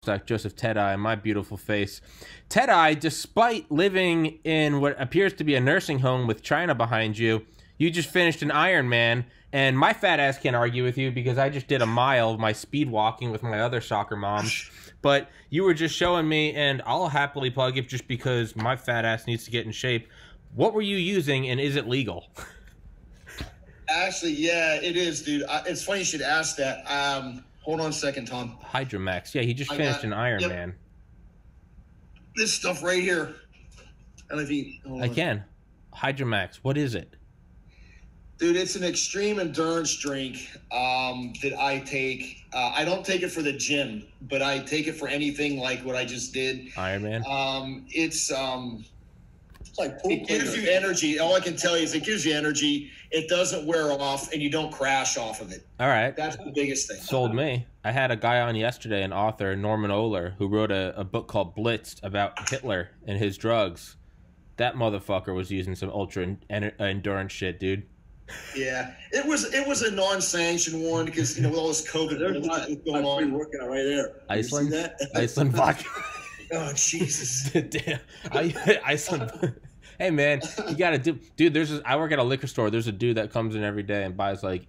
Comstock Joseph Teti, my beautiful face. Teti, despite living in what appears to be a nursing home with China behind you, you just finished an Ironman, and my fat ass can't argue with you because I just did a mile of my speed walking with my other soccer moms. But you were just showing me, and I'll happily plug it just because my fat ass needs to get in shape. What were you using, and is it legal? Actually, yeah, it is, dude. It's funny you should ask that. Hold on a second, Tom. Hydromax. Yeah, he just finished an Ironman. Yep. This stuff right here. I don't know if you... I can. Hydromax. What is it? Dude, it's an extreme endurance drink that I take. I don't take it for the gym, but I take it for anything like what I just did. Ironman? It's like it gives you energy. All I can tell you is it gives you energy. It doesn't wear off, and you don't crash off of it. All right. That's the biggest thing. Sold me. I had a guy on yesterday, an author, Norman Ohler, who wrote a book called Blitzed about Hitler and his drugs. That motherfucker was using some ultra endurance shit, dude. Yeah, it was a non-sanctioned one because with all this COVID going on. Working out right there. Iceland. You see that? Iceland vodka. Oh Jesus! Damn. Iceland. Hey man, you gotta dude. I work at a liquor store. There's a dude that comes in every day and buys like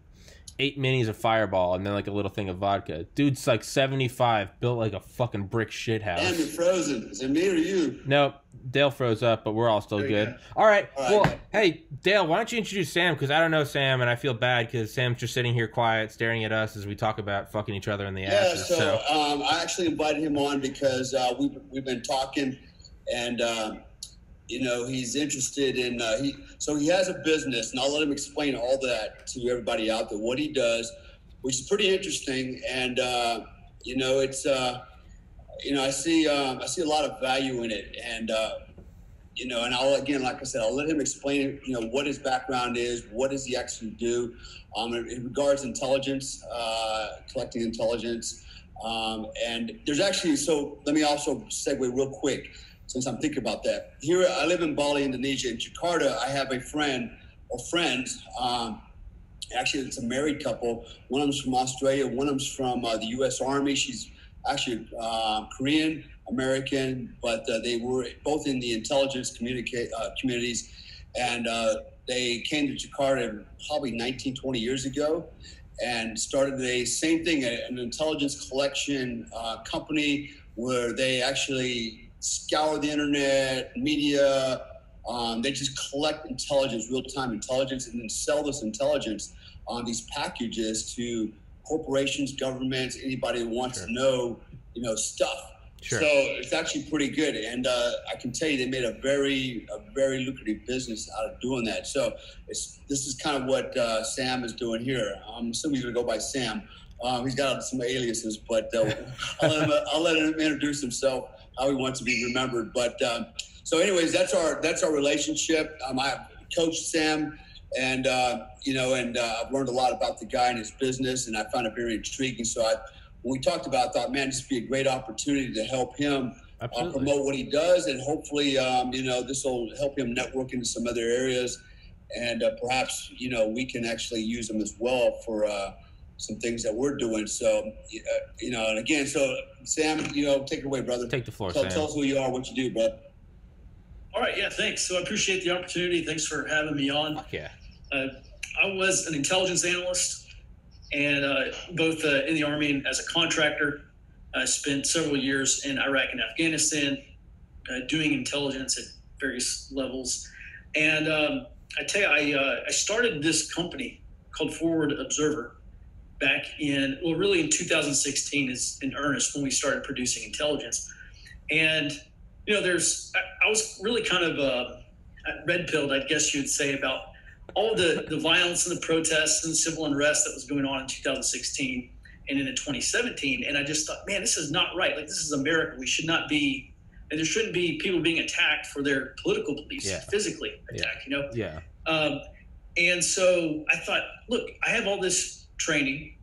8 minis of Fireball and then like a little thing of vodka. Dude's like 75, built like a fucking brick shit house. And you're frozen. Is it me or you? Nope. Dale froze up, but we're all still good. All right. Well, hey, Dale, why don't you introduce Sam? Because I don't know Sam, and I feel bad because Sam's just sitting here quiet, staring at us as we talk about fucking each other in the asses. Yeah, so I actually invited him on because we've been talking, and he's interested in he has a business, and I'll let him explain all that to everybody out there what he does, which is pretty interesting, and it's. I see a lot of value in it, and and I'll let him explain, what his background is, what does he actually do, in regards to intelligence, collecting intelligence, and there's actually. So let me also segue real quick, since I'm thinking about that. Here, I live in Bali, Indonesia. In Jakarta, I have a friend or friends. Actually, it's a married couple. One of them's from Australia. One of them's from the U.S. Army. She's actually Korean American, but they were both in the intelligence communities, and they came to Jakarta probably 19, 20 years ago, and started the same thing, an intelligence collection company where they actually scour the internet, media. They just collect intelligence, real-time intelligence, and then sell this intelligence on these packages to corporations, governments, anybody who wants to know, stuff. Sure. So it's actually pretty good, and I can tell you they made a very lucrative business out of doing that. So this is kind of what Sam is doing here. I'm assuming he's gonna go by Sam. He's got some aliases, but I'll let him introduce himself how he wants to be remembered. But so, anyways, that's our relationship. I coached Sam. And, I've learned a lot about the guy and his business, and I found it very intriguing. So when we talked about it, I thought, man, this would be a great opportunity to help him promote what he does. And hopefully, this will help him network into some other areas. And perhaps, we can actually use him as well for some things that we're doing. So, and again, so Sam, take it away, brother. Take the floor, Sam. Tell us who you are, what you do, bro. All right, yeah, thanks. So I appreciate the opportunity. Thanks for having me on. Fuck yeah. I was an intelligence analyst, and both in the Army and as a contractor. I spent several years in Iraq and Afghanistan doing intelligence at various levels. And I tell you, I started this company called Forward Observer back in 2016 is in earnest when we started producing intelligence. And I was really kind of red-pilled, I guess you'd say, about all the violence and the protests and the civil unrest that was going on in 2016 and in 2017. And I just thought, man, this is not right. Like, this is America. We should not be, and there shouldn't be people being attacked for their political beliefs, physically attacked, Yeah. And so I thought, look, I have all this training.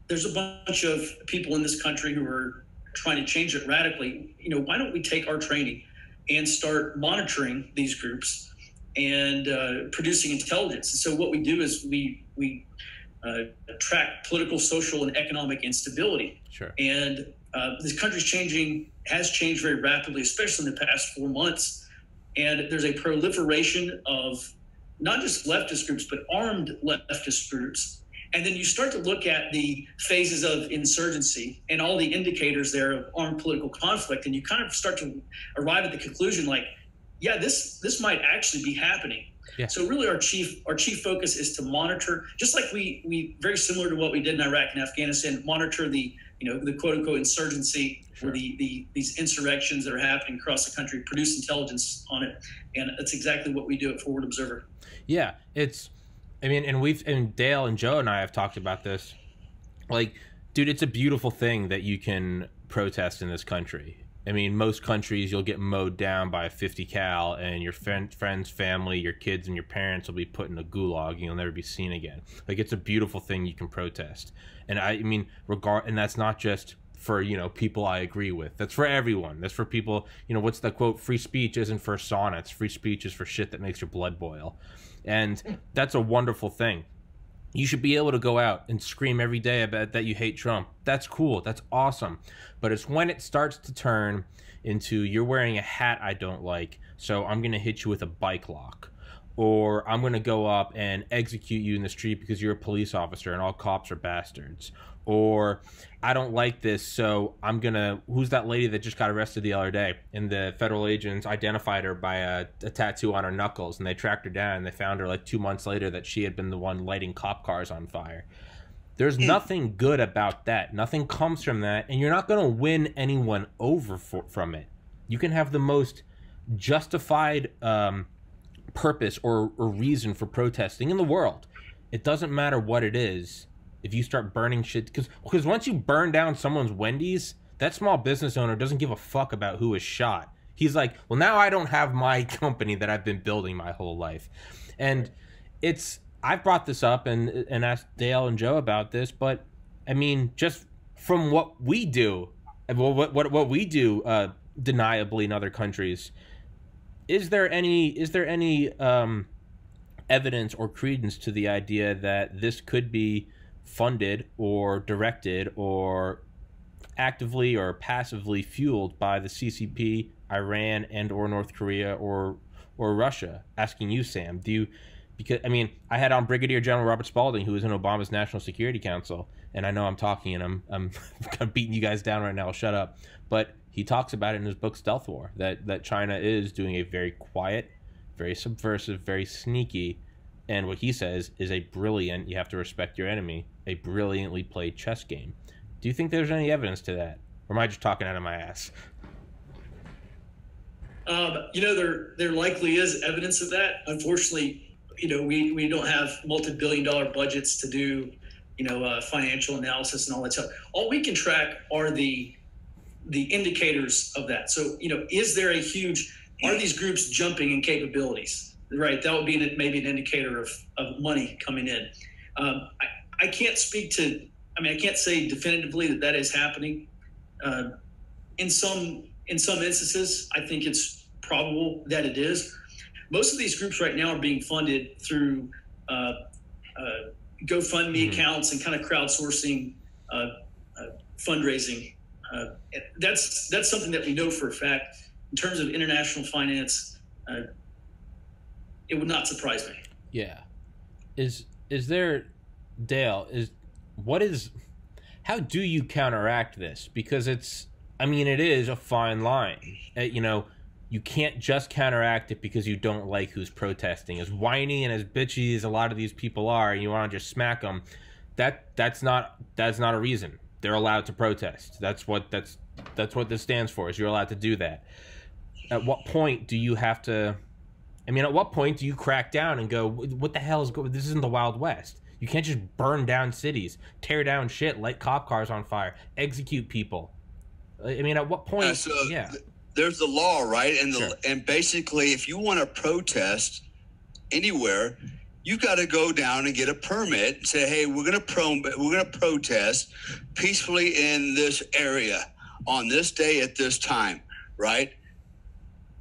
There's a bunch of people in this country who are trying to change it radically. Why don't we take our training and start monitoring these groups and producing intelligence? And so what we do is we track political, social, and economic instability. Sure. And This country's has changed very rapidly, especially in the past 4 months. And there's a proliferation of not just leftist groups, but armed leftist groups. And then you start to look at the phases of insurgency and all the indicators there of armed political conflict. And you kind of start to arrive at the conclusion like, yeah, this might actually be happening. Yeah. So really our chief focus is to monitor, just like we very similar to what we did in Iraq and Afghanistan, monitor the quote unquote insurgency, sure, or these insurrections that are happening across the country, produce intelligence on it. And that's exactly what we do at Forward Observer. Yeah, and Dale and Joe and I have talked about this. Like, dude, it's a beautiful thing that you can protest in this country. I mean, most countries you'll get mowed down by a 50 cal and your friends, family, your kids, and your parents will be put in a gulag and you'll never be seen again. Like, it's a beautiful thing you can protest. And and that's not just for, people I agree with. That's for everyone. That's for people, what's the quote? Free speech isn't for sonnets. Free speech is for shit that makes your blood boil. And that's a wonderful thing. You should be able to go out and scream every day about that you hate Trump. That's cool. That's awesome. But it's when it starts to turn into you're wearing a hat I don't like, so I'm going to hit you with a bike lock. Or I'm going to go up and execute you in the street because you're a police officer and all cops are bastards. Or I don't like this, so I'm going to... Who's that lady that just got arrested the other day? And the federal agents identified her by a tattoo on her knuckles, and they tracked her down, and they found her like 2 months later that she had been the one lighting cop cars on fire. There's nothing good about that. Nothing comes from that, and you're not going to win anyone over from it. You can have the most justified purpose or reason for protesting in the world. It doesn't matter what it is. If you start burning shit, because once you burn down someone's Wendy's, that small business owner doesn't give a fuck about who is shot. He's like, well, now I don't have my company that I've been building my whole life. And I've brought this up and asked Dale and Joe about this, but I mean, just from what we do, what we do deniably in other countries, is there any evidence or credence to the idea that this could be funded or directed or actively or passively fueled by the CCP, Iran, and or North Korea or Russia? Asking you, Sam, because I had on Brigadier General Robert Spalding, who was in Obama's National Security Council, and I know I'm talking and I'm beating you guys down right now. I'll shut up. But he talks about it in his book Stealth War, that China is doing a very quiet, very subversive, very sneaky, and what he says is a brilliant, you have to respect your enemy, a brilliantly played chess game. Do you think there's any evidence to that? Or am I just talking out of my ass? There likely is evidence of that. Unfortunately, we don't have multi-billion-dollar budgets to do, financial analysis and all that stuff. All we can track are the indicators of that. So, are these groups jumping in capabilities? Right, that would be maybe an indicator of money coming in. I can't I can't say definitively that is happening. In some instances, I think it's probable that it is. Most of these groups right now are being funded through GoFundMe accounts and kind of crowdsourcing fundraising. That's something that we know for a fact. In terms of international finance, it would not surprise me. Yeah. Is there, Dale, how do you counteract this? Because it is a fine line. You can't just counteract it because you don't like who's protesting. As whiny and as bitchy as a lot of these people are, and you want to just smack them, that's not a reason. They're allowed to protest. That's what this stands for, is you're allowed to do that. At what point do you have to... at what point do you crack down and go, what the hell is going... This isn't the Wild West. You can't just burn down cities, tear down shit, light cop cars on fire, execute people. At what point... There's the law, right? And Sure. And basically, if you want to protest anywhere, you got to go down and get a permit and say, hey, we're going to protest peacefully in this area on this day at this time, right?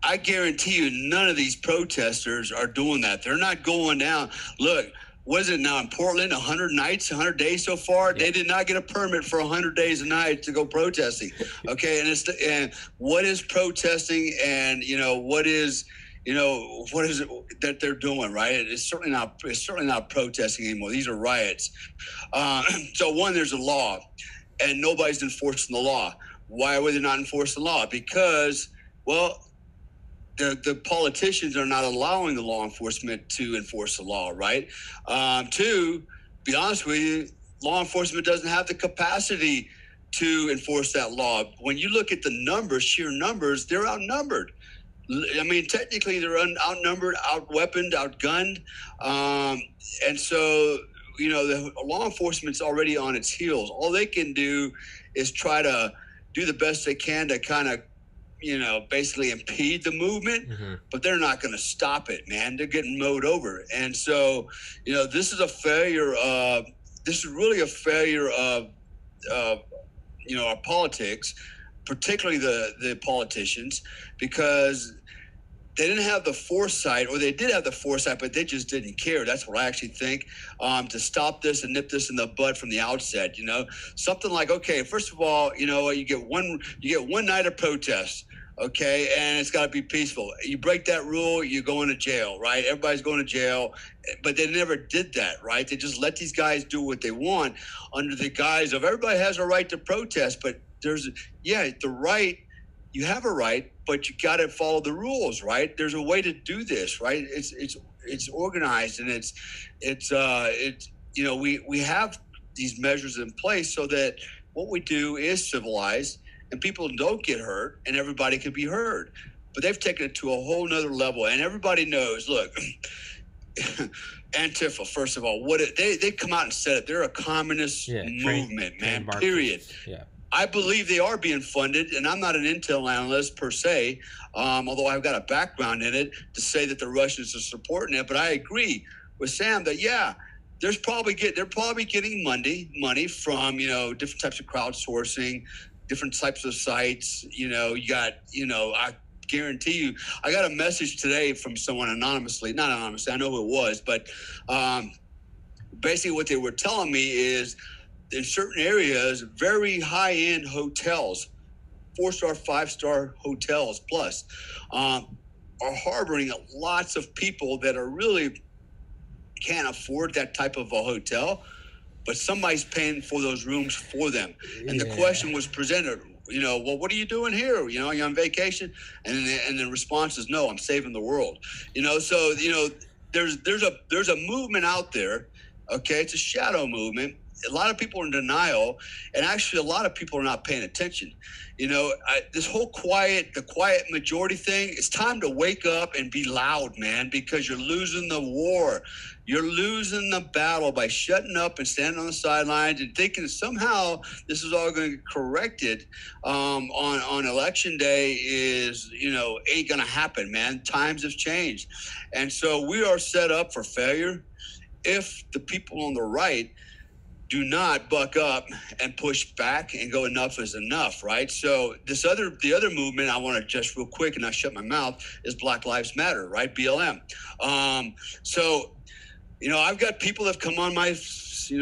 I guarantee you none of these protesters are doing that. They're not going down. Look, what is it now in Portland? 100 nights, 100 days so far. Yeah. They did not get a permit for 100 days a night to go protesting. Okay, and what is protesting, and what is it that they're doing, right? It's certainly not protesting anymore. These are riots. So one, there's a law, and nobody's enforcing the law. Why would they not enforce the law? Because, well, the politicians are not allowing the law enforcement to enforce the law, right? Two, be honest with you, law enforcement doesn't have the capacity to enforce that law. When you look at the numbers, sheer numbers, they're outnumbered. I mean, technically, they're outnumbered, outweaponed, outgunned. And so, the law enforcement's already on its heels. All they can do is try to do the best they can to kind of, basically impede the movement, but they're not going to stop it, man. They're getting mowed over. And so, this is really a failure of our politics, particularly the politicians, because they didn't have the foresight, or they did have the foresight, but they just didn't care. That's what I actually think, to stop this and nip this in the bud from the outset. Something like, okay, first of all, you get one night of protest. Okay, and it's got to be peaceful. You break that rule, you're going to jail, right? Everybody's going to jail, but they never did that, right? They just let these guys do what they want under the guise of everybody has a right to protest. But the right, you have a right, but you got to follow the rules, right? There's a way to do this, right? It's organized, and we have these measures in place so that what we do is civilized, and people don't get hurt, and everybody can be heard. But they've taken it to a whole nother level, and everybody knows, look, Antifa, first of all, they come out and said it. They're a communist movement, man, period. Yeah. I believe they are being funded, and I'm not an intel analyst per se, although I've got a background in it to say that the Russians are supporting it. But I agree with Sam that, they're probably getting money from, different types of crowdsourcing, different types of sites. I guarantee you, I got a message today from someone not anonymously, I know who it was, but basically what they were telling me is in certain areas, very high-end hotels, 4-star, 5-star hotels plus, are harboring lots of people that are really can't afford that type of a hotel, but somebody's paying for those rooms for them. And the question was presented, well, what are you doing here? You're on vacation? And the response is, no, I'm saving the world. So, there's a movement out there. Okay. It's a shadow movement. A lot of people are in denial, and actually a lot of people are not paying attention. This whole the quiet majority thing, it's time to wake up and be loud, man, because you're losing the war. You're losing the battle by shutting up and standing on the sidelines and thinking somehow this is all going to get corrected on election day ain't going to happen, man. Times have changed. And so we are set up for failure if the people on the right do not buck up and push back and go enough is enough, right? So the other movement I want to just real quick, and I shut my mouth, is Black Lives Matter, right? BLM. I've got people that have come on my,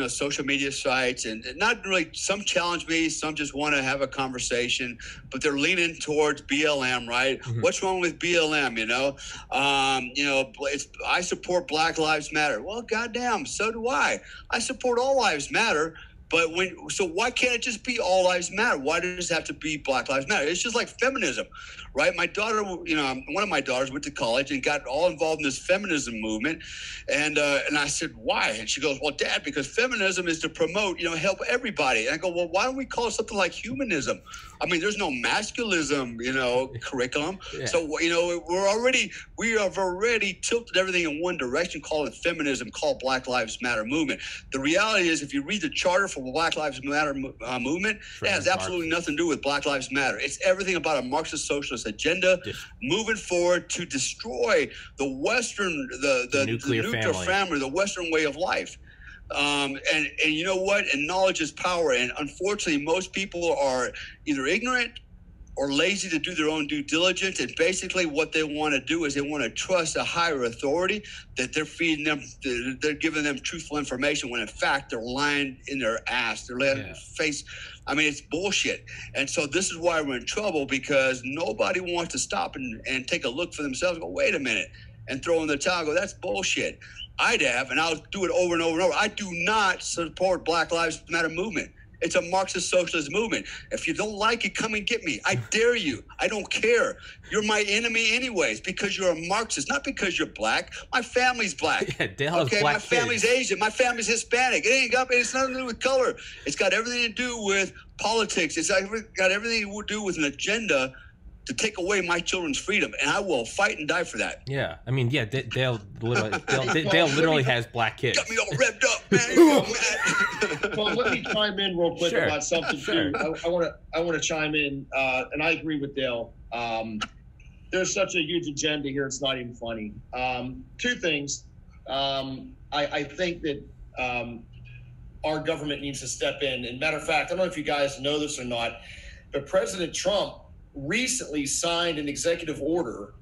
social media sites, and not really, some challenge me, some just want to have a conversation, but they're leaning towards BLM, right? Mm-hmm. What's wrong with BLM? I support Black Lives Matter. Well, goddamn, so do I. I support all lives matter. But so why can't it just be all lives matter? Why does it have to be Black Lives Matter? It's just like feminism, right? My daughter, one of my daughters went to college and got all involved in this feminism movement. And I said, why? And she goes, well, Dad, because feminism is to promote, help everybody. And I go, well, why don't we call it something like humanism? I mean, there's no masculism, curriculum. Yeah. So, we have already tilted everything in one direction, call it feminism, call it Black Lives Matter movement. The reality is, if you read the charter for the Black Lives Matter movement, it has absolutely nothing to do with Black Lives Matter. It's everything about a Marxist socialist agenda moving forward to destroy the Western, the nuclear family, the Western way of life. And you know what? And knowledge is power. And unfortunately, most people are either ignorant or lazy to do their own due diligence. And basically what they want to do is they want to trust a higher authority that they're feeding them, they're giving them truthful information when in fact they're lying in their ass. They're letting their face. I mean, it's bullshit. And so this is why we're in trouble, because nobody wants to stop and take a look for themselves and go, wait a minute, and throw in the towel and go, that's bullshit. I'd have, and I'll do it over and over and over. I do not support Black Lives Matter movement. It's a Marxist socialist movement. If you don't like it, come and get me. I dare you. I don't care. You're my enemy anyways, because you're a Marxist, not because you're black. My family's black. Yeah, Dale has black my family's kids. Asian. My family's Hispanic. It's nothing to do with color. It's got everything to do with politics. It's got everything to do with an agenda to take away my children's freedom, and I will fight and die for that. Yeah, I mean, yeah, Dale literally has black kids. Got me all revved up, man. Well, let me chime in real quick Sure. about something Sure. too. I want to chime in, and I agree with Dale. There's such a huge agenda here; it's not even funny. Two things. I think that our government needs to step in. And matter of fact, I don't know if you guys know this or not, but President Trump recently signed an executive order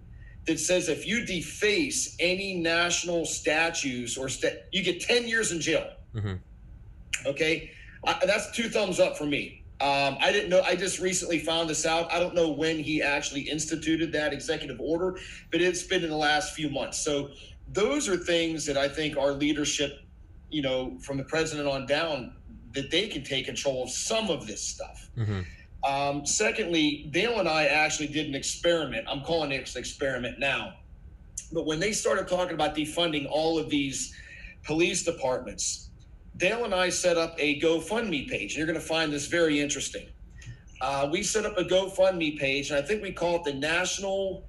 that says if you deface any national statues or you get 10 years in jail. Mm-hmm. Okay, that's 2 thumbs up for me. I didn't know. I just recently found this out. I don't know when he actually instituted that executive order, but it's been in the last few months. So those are things that I think our leadership, from the president on down, that they can take control of some of this stuff. Mm-hmm. Secondly, Dale and I actually did an experiment. I'm calling it an experiment now. But when they started talking about defunding all of these police departments, Dale and I set up a GoFundMe page. You're going to find this very interesting. We set up a GoFundMe page, and I think we call it the National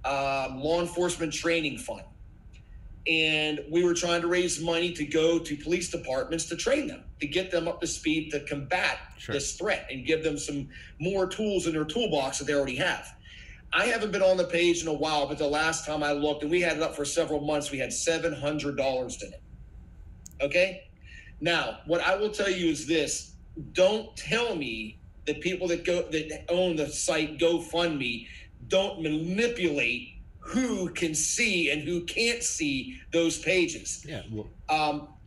Law Enforcement Training Fund. And we were trying to raise money to go to police departments to train them, to get them up to speed to combat this threat and give them some more tools in their toolbox that they already have. I haven't been on the page in a while, but the last time I looked, and we had it up for several months, we had $700 in it. Okay? Now, what I will tell you is this. Don't tell me that people that own the site GoFundMe don't manipulate who can see and who can't see those pages. Yeah. Well,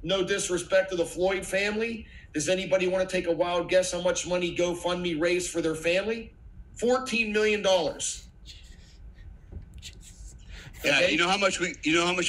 no disrespect to the Floyd family. Does anybody want to take a wild guess how much money GoFundMe raised for their family? $14 million. Yeah, Okay? you know how much we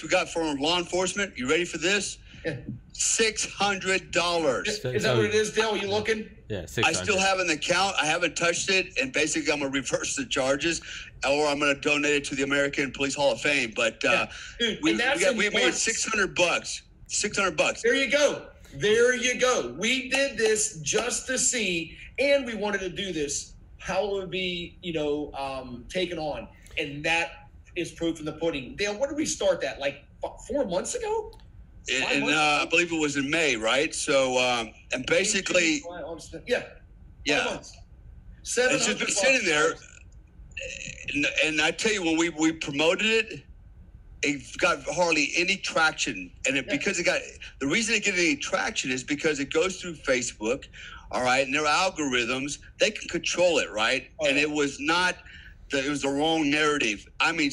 got from law enforcement? You ready for this? $600. Is that what it is, Dale? Are you looking? yeah, I 600. still have an account. I haven't touched it, and basically I'm going to reverse the charges, or I'm going to donate it to the American Police Hall of Fame. But Dude, we and that's made months. $600. $600. There you go. There you go. We did this just to see, and we wanted to do this, how it would be, taken on. And that is proof in the pudding. Dale, when did we start that? Like 4 months ago? And I believe it was in May, right? So, and basically, yeah. 5 months. It's just been sitting there. And I tell you, when we promoted it, it got hardly any traction. And because the reason it get any traction is because it goes through Facebook, all right, and their algorithms, they can control it, right? Oh, and it was not. It was the wrong narrative. I mean,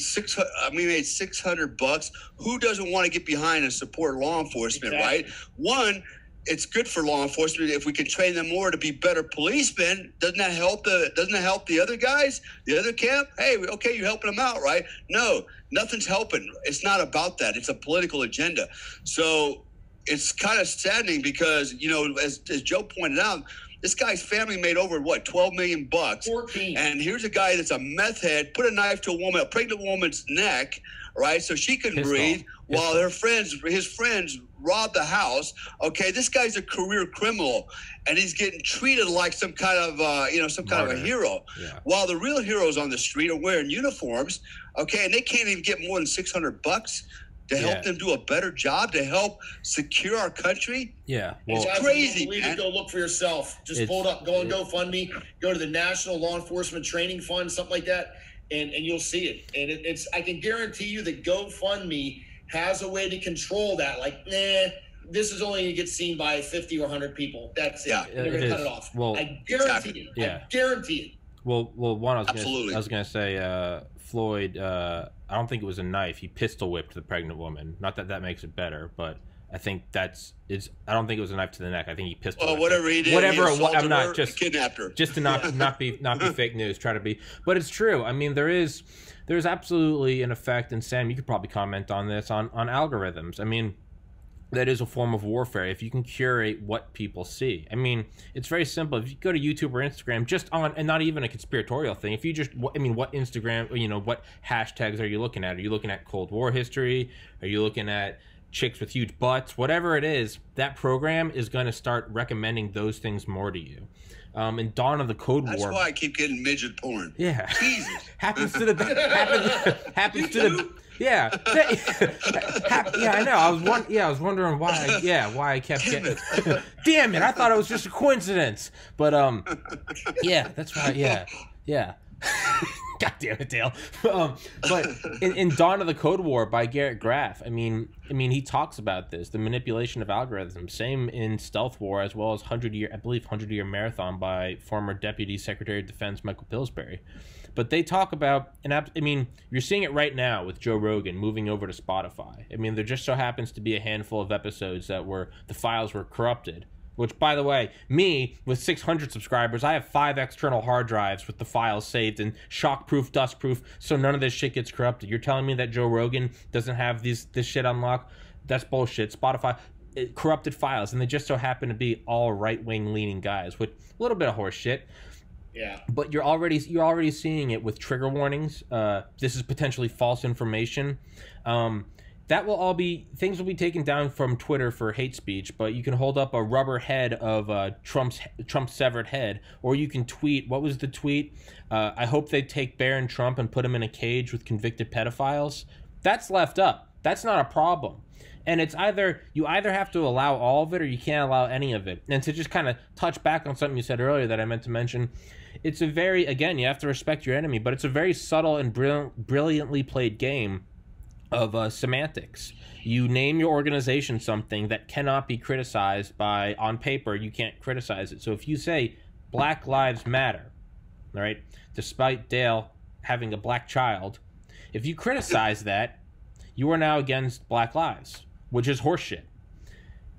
we made $600. Who doesn't want to get behind and support law enforcement, right? One, it's good for law enforcement if we can train them more to be better policemen. Doesn't that help the other guys, the other camp? Hey, okay, you're helping them out, right? No, nothing's helping. It's not about that. It's a political agenda. So it's kind of saddening because, as Joe pointed out, this guy's family made over $12 million. 14. And here's a guy that's a meth head, put a knife to a pregnant woman's neck, right? So she couldn't breathe while his friends robbed the house. Okay, this guy's a career criminal, and he's getting treated like some kind of kind of a hero. Yeah. While the real heroes on the street are wearing uniforms, okay, and they can't even get more than $600 to help them do a better job, to help secure our country. Yeah. Well, it's crazy, You man. go look for yourself. Just pull it up. Go on GoFundMe. Go to the National Law Enforcement Training Fund, something like that, and you'll see it. And it's I can guarantee you that GoFundMe has a way to control that. Like, this is only going to get seen by 50 or 100 people. That's it. Yeah, they're going to cut it off. Well, I guarantee it. Yeah. I guarantee it. Well, one, Absolutely. I was gonna say, Floyd. I don't think it was a knife. He pistol whipped the pregnant woman. Not that that makes it better, but I think I don't think it was a knife to the neck. I think he pistol. Well, whatever he did, whatever. I'm her, not just kidnapped her. Just to not be fake news. Try to be, but it's true. I mean, there's absolutely an effect, and Sam, you could probably comment on this on algorithms. I mean, that is a form of warfare if you can curate what people see. I mean, it's very simple. If you go to YouTube or Instagram, just on, and not even a conspiratorial thing, if you just, I mean, what Instagram, you know, what hashtags are you looking at? Are you looking at Cold War history? Are you looking at chicks with huge butts? Whatever it is, that program is going to start recommending those things more to you. In Dawn of the Cold War. That's why I keep getting midget porn. Yeah. Jesus. happens to the happens to the. Yeah, yeah, I know. I was wondering why. Why I kept getting. Damn it! I thought it was just a coincidence. But yeah, that's right. Yeah. God damn it, Dale. But in Dawn of the Cold War by Garrett Graff, I mean, he talks about this, the manipulation of algorithms. Same in Stealth War, as well as 100-Year Marathon by former Deputy Secretary of Defense Michael Pillsbury. But they talk about, I mean, you're seeing it right now with Joe Rogan moving over to Spotify. I mean, there just so happens to be a handful of episodes that the files were corrupted. Which, by the way, me, with 600 subscribers, I have 5 external hard drives with the files saved and shockproof, dustproof, so none of this shit gets corrupted. You're telling me that Joe Rogan doesn't have this shit unlocked? That's bullshit. Spotify, corrupted files, and they just so happen to be all right-wing leaning guys with a little bit of horse shit. Yeah. But you're already seeing it with trigger warnings. This is potentially false information. That will all be, things will be taken down from Twitter for hate speech, but you can hold up a rubber head of Trump's severed head, or you can tweet, what was the tweet? I hope they take Barron Trump and put him in a cage with convicted pedophiles. That's left up. That's not a problem. And it's you either have to allow all of it or you can't allow any of it. And to just kind of touch back on something you said earlier that I meant to mention, it's a very, again, you have to respect your enemy, but it's a very subtle and brilliantly played game of semantics. You name your organization something that cannot be criticized on paper, you can't criticize it. So if you say Black Lives Matter, all right, despite Dale having a black child, if you criticize that, you are now against Black Lives, which is horseshit.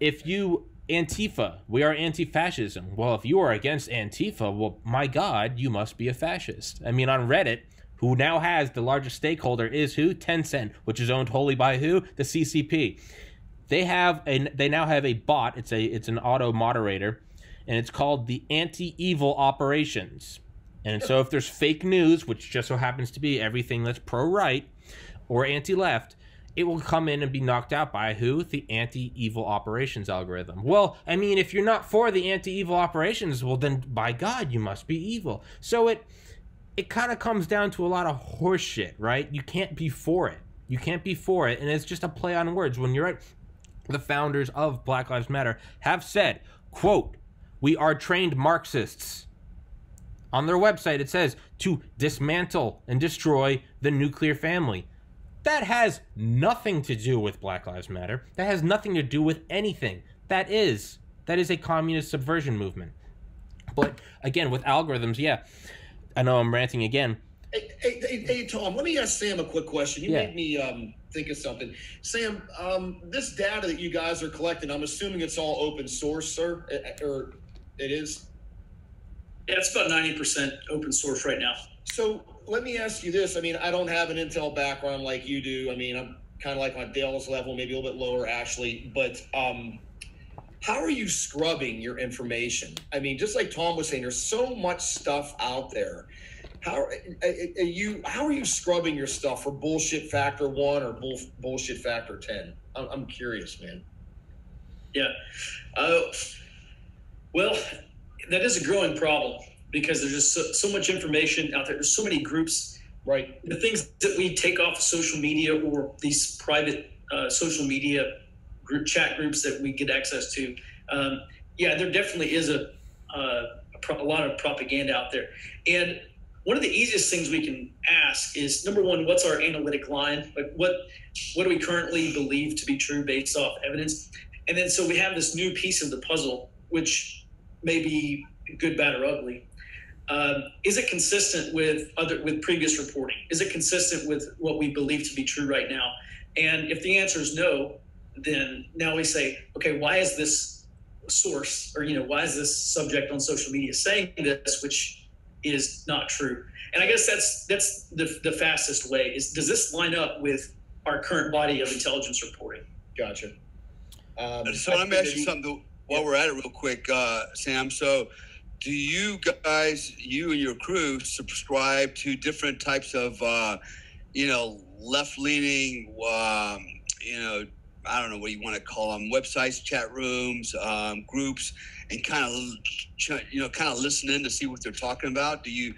If you Antifa, we are anti-fascism. Well, if you are against Antifa, well, my God, you must be a fascist. I mean, on Reddit, who now has the largest stakeholder is who? Tencent, which is owned wholly by who? The CCP. They now have a bot. It's an auto moderator, and it's called the Anti-Evil Operations. And so if there's fake news, which just so happens to be everything that's pro-right or anti-left, it will come in and be knocked out by who? The Anti-Evil Operations algorithm. Well, I mean, if you're not for the Anti-Evil Operations, well, then by God, you must be evil. So it kind of comes down to a lot of horse shit, right? You can't be for it. You can't be for it, and it's just a play on words. When you're right, the founders of Black Lives Matter have said, quote, "We are trained Marxists." On their website, it says, to dismantle and destroy the nuclear family. That has nothing to do with Black Lives Matter. That has nothing to do with anything. That is a communist subversion movement. But again, with algorithms, yeah, I know I'm ranting again. Hey, Tom, let me ask Sam a quick question. You made me think of something. Sam, this data that you guys are collecting, I'm assuming it's all open source, sir? Or it is? Yeah, it's about 90% open source right now. So let me ask you this. I mean, I don't have an Intel background like you do. I mean, I'm kind of like on Dale's level, maybe a little bit lower, actually. But how are you scrubbing your information? I mean, just like Tom was saying, there's so much stuff out there. How are you scrubbing your stuff for bullshit factor 1 or bullshit factor 10? I'm curious, man. Yeah. Well, that is a growing problem because there's just so much information out there. There's so many groups. Right. The things that we take off of social media or these private social media chat groups that we get access to. There definitely is a lot of propaganda out there. And one of the easiest things we can ask is, number one, what's our analytic line? Like what do we currently believe to be true based off evidence? And then so we have this new piece of the puzzle, which may be good, bad, or ugly. Is it consistent with previous reporting? Is it consistent with what we believe to be true right now? And if the answer is no, then now we say, okay, why is this source, or why is this subject on social media saying this, which is not true? And I guess that's the fastest way is, does this line up with our current body of intelligence reporting? Gotcha. So let me ask you something while we're at it real quick, Sam. So do you guys, you and your crew, subscribe to different types of, left-leaning, I don't know what you want to call them, websites, chat rooms, groups, and kind of listen in to see what they're talking about? Do you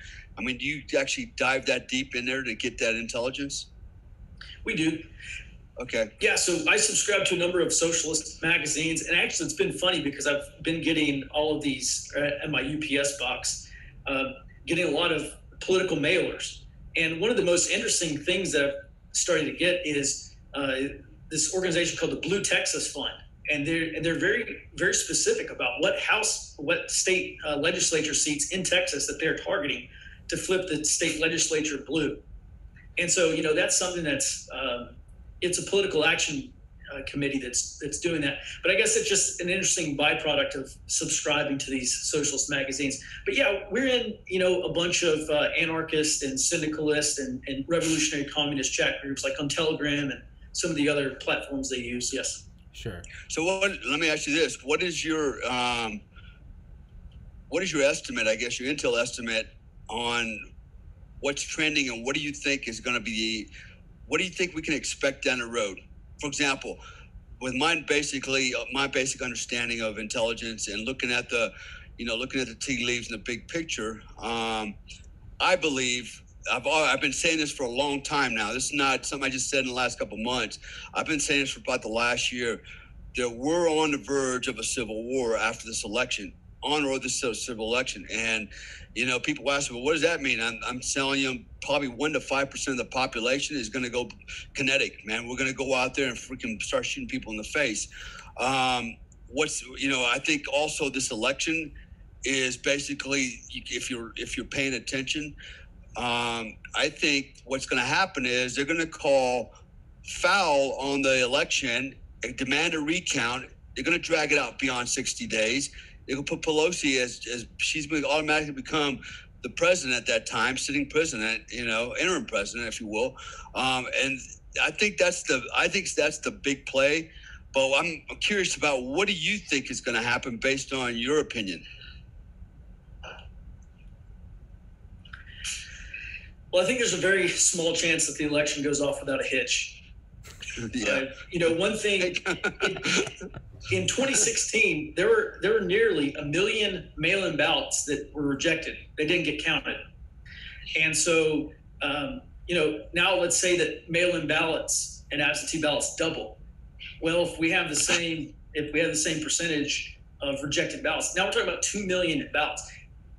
actually dive that deep in there to get that intelligence? We do. Okay. Yeah, so I subscribe to a number of socialist magazines, and actually it's been funny because I've been getting all of these at my UPS box, getting a lot of political mailers. And one of the most interesting things that I've started to get is this organization called the Blue Texas Fund. And they're very, very specific about what state legislature seats in Texas that they're targeting to flip the state legislature blue. And so, that's something that's it's a political action committee that's doing that. But I guess it's just an interesting byproduct of subscribing to these socialist magazines. But yeah, we're in, a bunch of anarchist and syndicalist and revolutionary communist chat groups like on Telegram and some of the other platforms they use. Yes. Sure. So let me ask you this. What is your estimate, I guess, your intel estimate on what's trending, and what do you think is going to be what do you think we can expect down the road? For example, with my basic understanding of intelligence and looking at the tea leaves and the big picture, I believe I've been saying this for a long time now. This is not something I just said in the last couple of months. I've been saying this for about the last year, that we're on the verge of a civil war after this election, civil election. And, people ask me, well, what does that mean? I'm telling you, probably 1 to 5% of the population is going to go kinetic, man. We're going to go out there and freaking start shooting people in the face. I think also this election is basically, if you're paying attention, I think what's going to happen is they're going to call foul on the election and demand a recount. They're going to drag it out beyond 60 days. They're going to put Pelosi as she's going to automatically become the president at that time, sitting president, interim president, if you will. And I think that's the big play. But I'm curious about, what do you think is going to happen based on your opinion? Well, I think there's a very small chance that the election goes off without a hitch. Yeah. One thing in 2016, there were nearly 1 million mail-in ballots that were rejected. They didn't get counted. And so, now let's say that mail-in ballots and absentee ballots double. Well, if we have the same percentage of rejected ballots, now we're talking about 2 million ballots.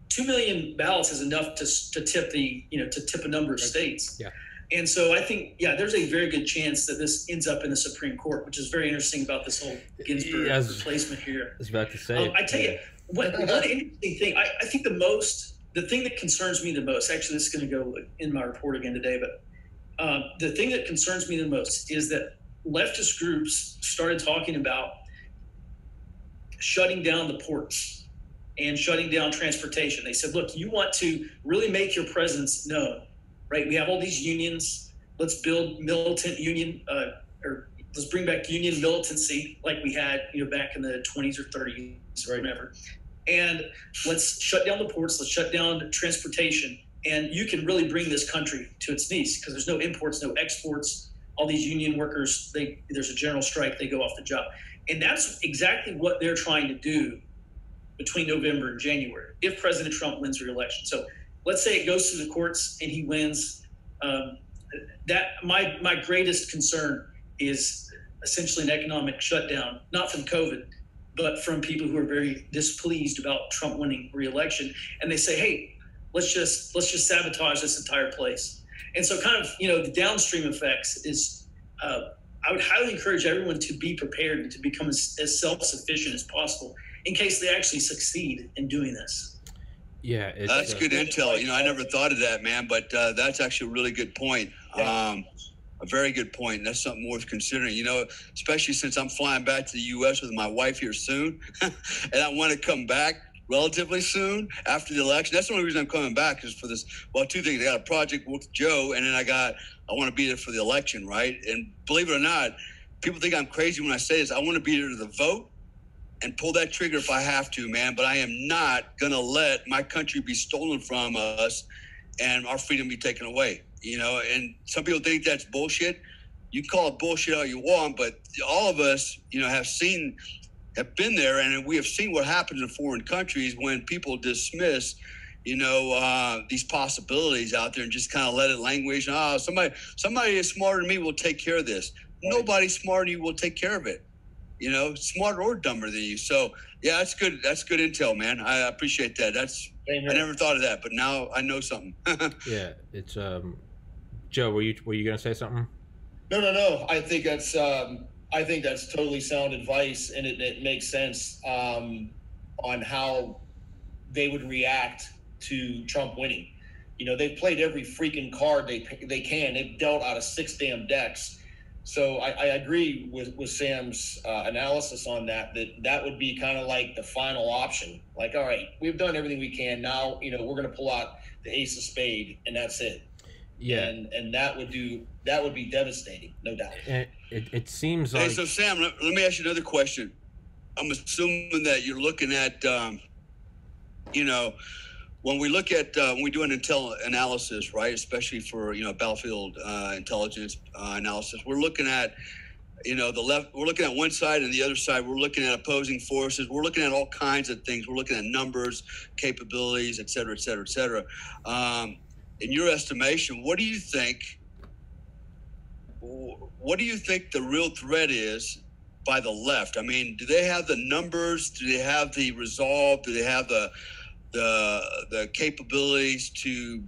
2 million ballots is enough to tip a number of states. Yeah. And so I think, there's a very good chance that this ends up in the Supreme Court, which is very interesting about this whole Ginsburg replacement here. I was about to say. I tell you, one interesting thing, I think the thing that concerns me the most, actually this is going to go in my report again today, but the thing that concerns me the most is that leftist groups started talking about shutting down the ports and shutting down transportation. They said, look, you want to really make your presence known, right? We have all these unions. Let's build militant union, or let's bring back union militancy like we had, back in the 20s or 30s or whatever. And let's shut down the ports. Let's shut down transportation. And you can really bring this country to its knees because there's no imports, no exports. All these union workers, there's a general strike, they go off the job. And that's exactly what they're trying to do between November and January, if President Trump wins re-election. So let's say it goes through the courts and he wins. That my greatest concern is essentially an economic shutdown, not from COVID, but from people who are very displeased about Trump winning re-election. And they say, hey, let's just sabotage this entire place. And so kind of, the downstream effects is, I would highly encourage everyone to be prepared and to become as self-sufficient as possible in case they actually succeed in doing this. Yeah, that's good intel. You know, I never thought of that, man, but that's actually a really good point. Yeah. A very good point. And that's something worth considering, you know, especially since I'm flying back to the U.S. with my wife here soon. And I want to come back relatively soon after the election. That's the only reason I'm coming back is for this. Well, two things. I got a project with Joe, and then I want to be there for the election, right? And believe it or not, people think I'm crazy when I say this. I want to be there to the vote and pull that trigger if I have to, man. But I am not going to let my country be stolen from us and our freedom be taken away. You know, and some people think that's bullshit. You call it bullshit all you want, but all of us, you know, have been there, and we have seen what happens in foreign countries when people dismiss, you know, these possibilities out there and just kind of let it languish. Oh, somebody is smarter than me will take care of this. Nobody smarter than you will take care of it. You know, smarter or dumber than you. So yeah, that's good. That's good intel, man. I appreciate that. I never thought of that, but now I know something. Yeah, it's Joe, were you gonna say something? No. I think that's totally sound advice, and it makes sense on how they would react to Trump winning. You know, they've played every freaking card they can. They've dealt out of 6 damn decks. So I agree with Sam's analysis on that would be kind of like the final option. Like, all right, we've done everything we can. Now, you know, we're going to pull out the ace of spade, and that's it. Yeah, and that would be devastating, no doubt. It seems like. Hey, so Sam, let me ask you another question. I'm assuming that you're looking at, you know, when we look at when we do an intel analysis, right, especially for, you know, battlefield intelligence analysis, we're looking at, you know, the left. We're looking at one side and the other side. We're looking at opposing forces. We're looking at all kinds of things. We're looking at numbers, capabilities, et cetera, et cetera, et cetera. In your estimation, what do you think? What do you think the real threat is by the left? I mean, do they have the numbers? Do they have the resolve? Do they have the capabilities to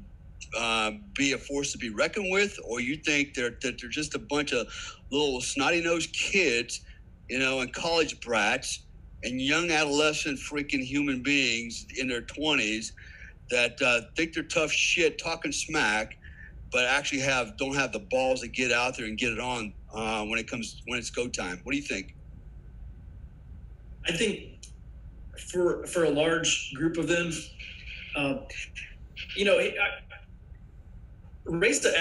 be a force to be reckoned with? Or you think that they're just a bunch of little snotty-nosed kids, you know, and college brats and young adolescent freaking human beings in their 20s that think they're tough shit, talking smack, but actually don't have the balls to get out there and get it on when it's go time? What do you think? I think for a large group of them, you know, Reza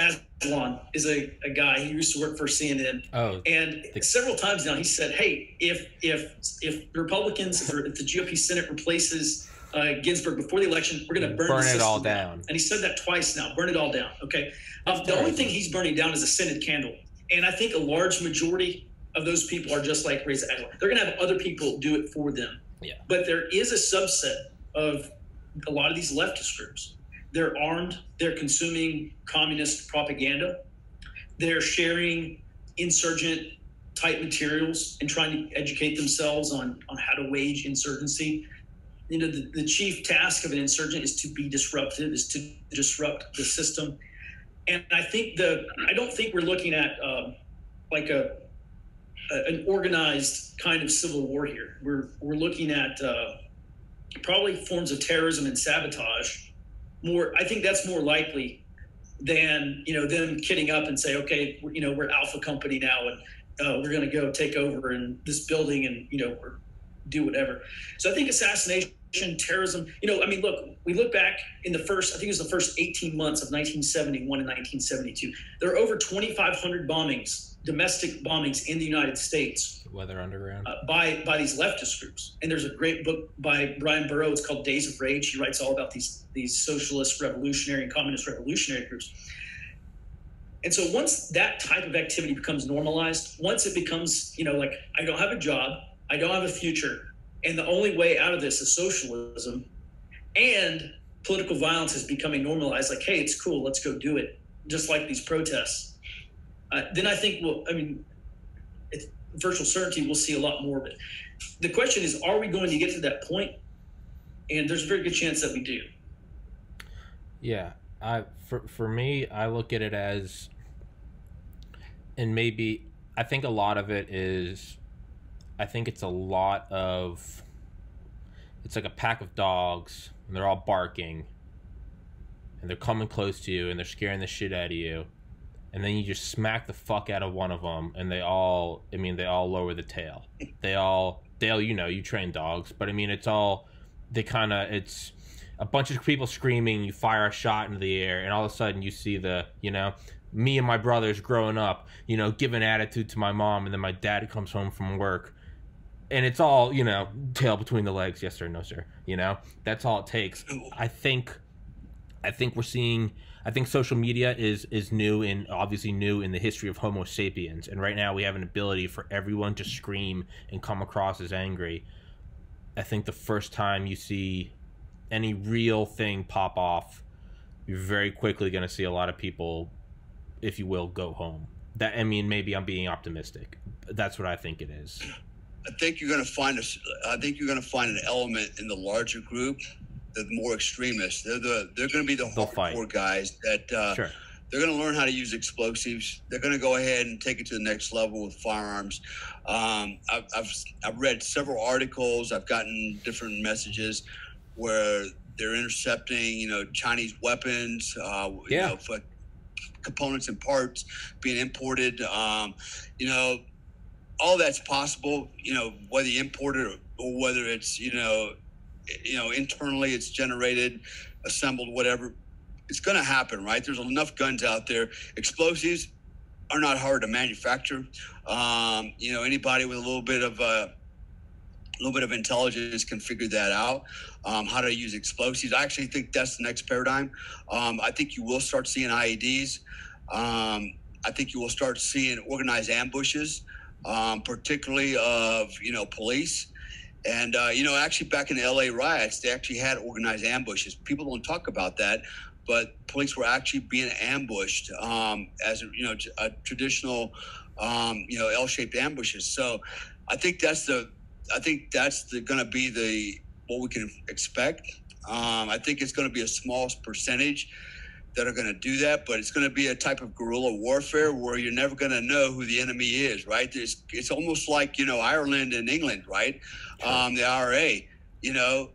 Aslan is a guy. He used to work for CNN. Oh, and several times now he said, "Hey, if Republicans, if the GOP Senate replaces Ginsburg before the election, we're going to burn it all down." And he said that twice now. Burn it all down. Okay. The only thing he's burning down is a scented candle. And I think a large majority of those people are just like Reza Aslan. They're going to have other people do it for them. Yeah. But there is a subset of a lot of these leftist groups. They're armed. They're consuming communist propaganda. They're sharing insurgent type materials and trying to educate themselves on how to wage insurgency. You know, the chief task of an insurgent is to be disruptive, is to disrupt the system. And I think I don't think we're looking at like an organized kind of civil war here. We're looking at probably forms of terrorism and sabotage. I think that's more likely than, you know, them kidding up and say, okay, you know, we're Alpha Company now, and we're going to go take over in this building and, you know, do whatever. So I think assassination, terrorism, you know, I mean, look, we look back in I think it was the first 18 months of 1971 and 1972. There are over 2,500 bombings, domestic bombings in the United States. Weather Underground. By these leftist groups. And there's a great book by Brian Burrow. It's called Days of Rage. He writes all about these socialist, revolutionary, and communist revolutionary groups. And so once that type of activity becomes normalized, once it becomes, you know, like, I don't have a job, I don't have a future, and the only way out of this is socialism, and political violence is becoming normalized, like, hey, it's cool, let's go do it, just like these protests, then I think, it's virtual certainty, we'll see a lot more of it. The question is, are we going to get to that point? And there's a very good chance that we do. Yeah. For me, I look at it as, and maybe, I think a lot of it is, I think it's a lot of, it's like a pack of dogs, and they're all barking, and they're coming close to you, and they're scaring the shit out of you, and then you just smack the fuck out of one of them, and they all lower the tail. Dale, you know, you train dogs, but I mean, it's a bunch of people screaming, you fire a shot into the air, and all of a sudden you see me and my brothers growing up, you know, giving attitude to my mom, and then my dad comes home from work, and it's all, you know, tail between the legs, yes sir, no sir, you know, that's all it takes. I think social media is new, and obviously new in the history of Homo sapiens, and right now we have an ability for everyone to scream and come across as angry. I think the first time you see any real thing pop off, you're very quickly going to see a lot of people, if you will, go home. Maybe I'm being optimistic. That's what I think it is. I think you're going to find an element in the larger group, the more extremists. They're going to be the hardcore guys that sure. They're going to learn how to use explosives. They're going to go ahead and take it to the next level with firearms. I've read several articles. I've gotten different messages where they're intercepting, you know, Chinese weapons, you know, for components and parts being imported. You know, all that's possible. You know, whether you import it or whether it's you know, internally it's generated, assembled, whatever. It's going to happen, right? There's enough guns out there. Explosives are not hard to manufacture. You know, anybody with a little bit of intelligence can figure that out. How to use explosives. I actually think that's the next paradigm. I think you will start seeing IEDs. I think you will start seeing organized ambushes, particularly of, you know, police. And, you know, actually back in the LA riots, they actually had organized ambushes. People don't talk about that, but police were actually being ambushed as, you know, a traditional, you know, L-shaped ambushes. So I think that's going to be what we can expect. I think it's going to be a small percentage that are going to do that, but it's going to be a type of guerrilla warfare where you're never going to know who the enemy is, right? It's almost like, you know, Ireland and England, right? The IRA, you know,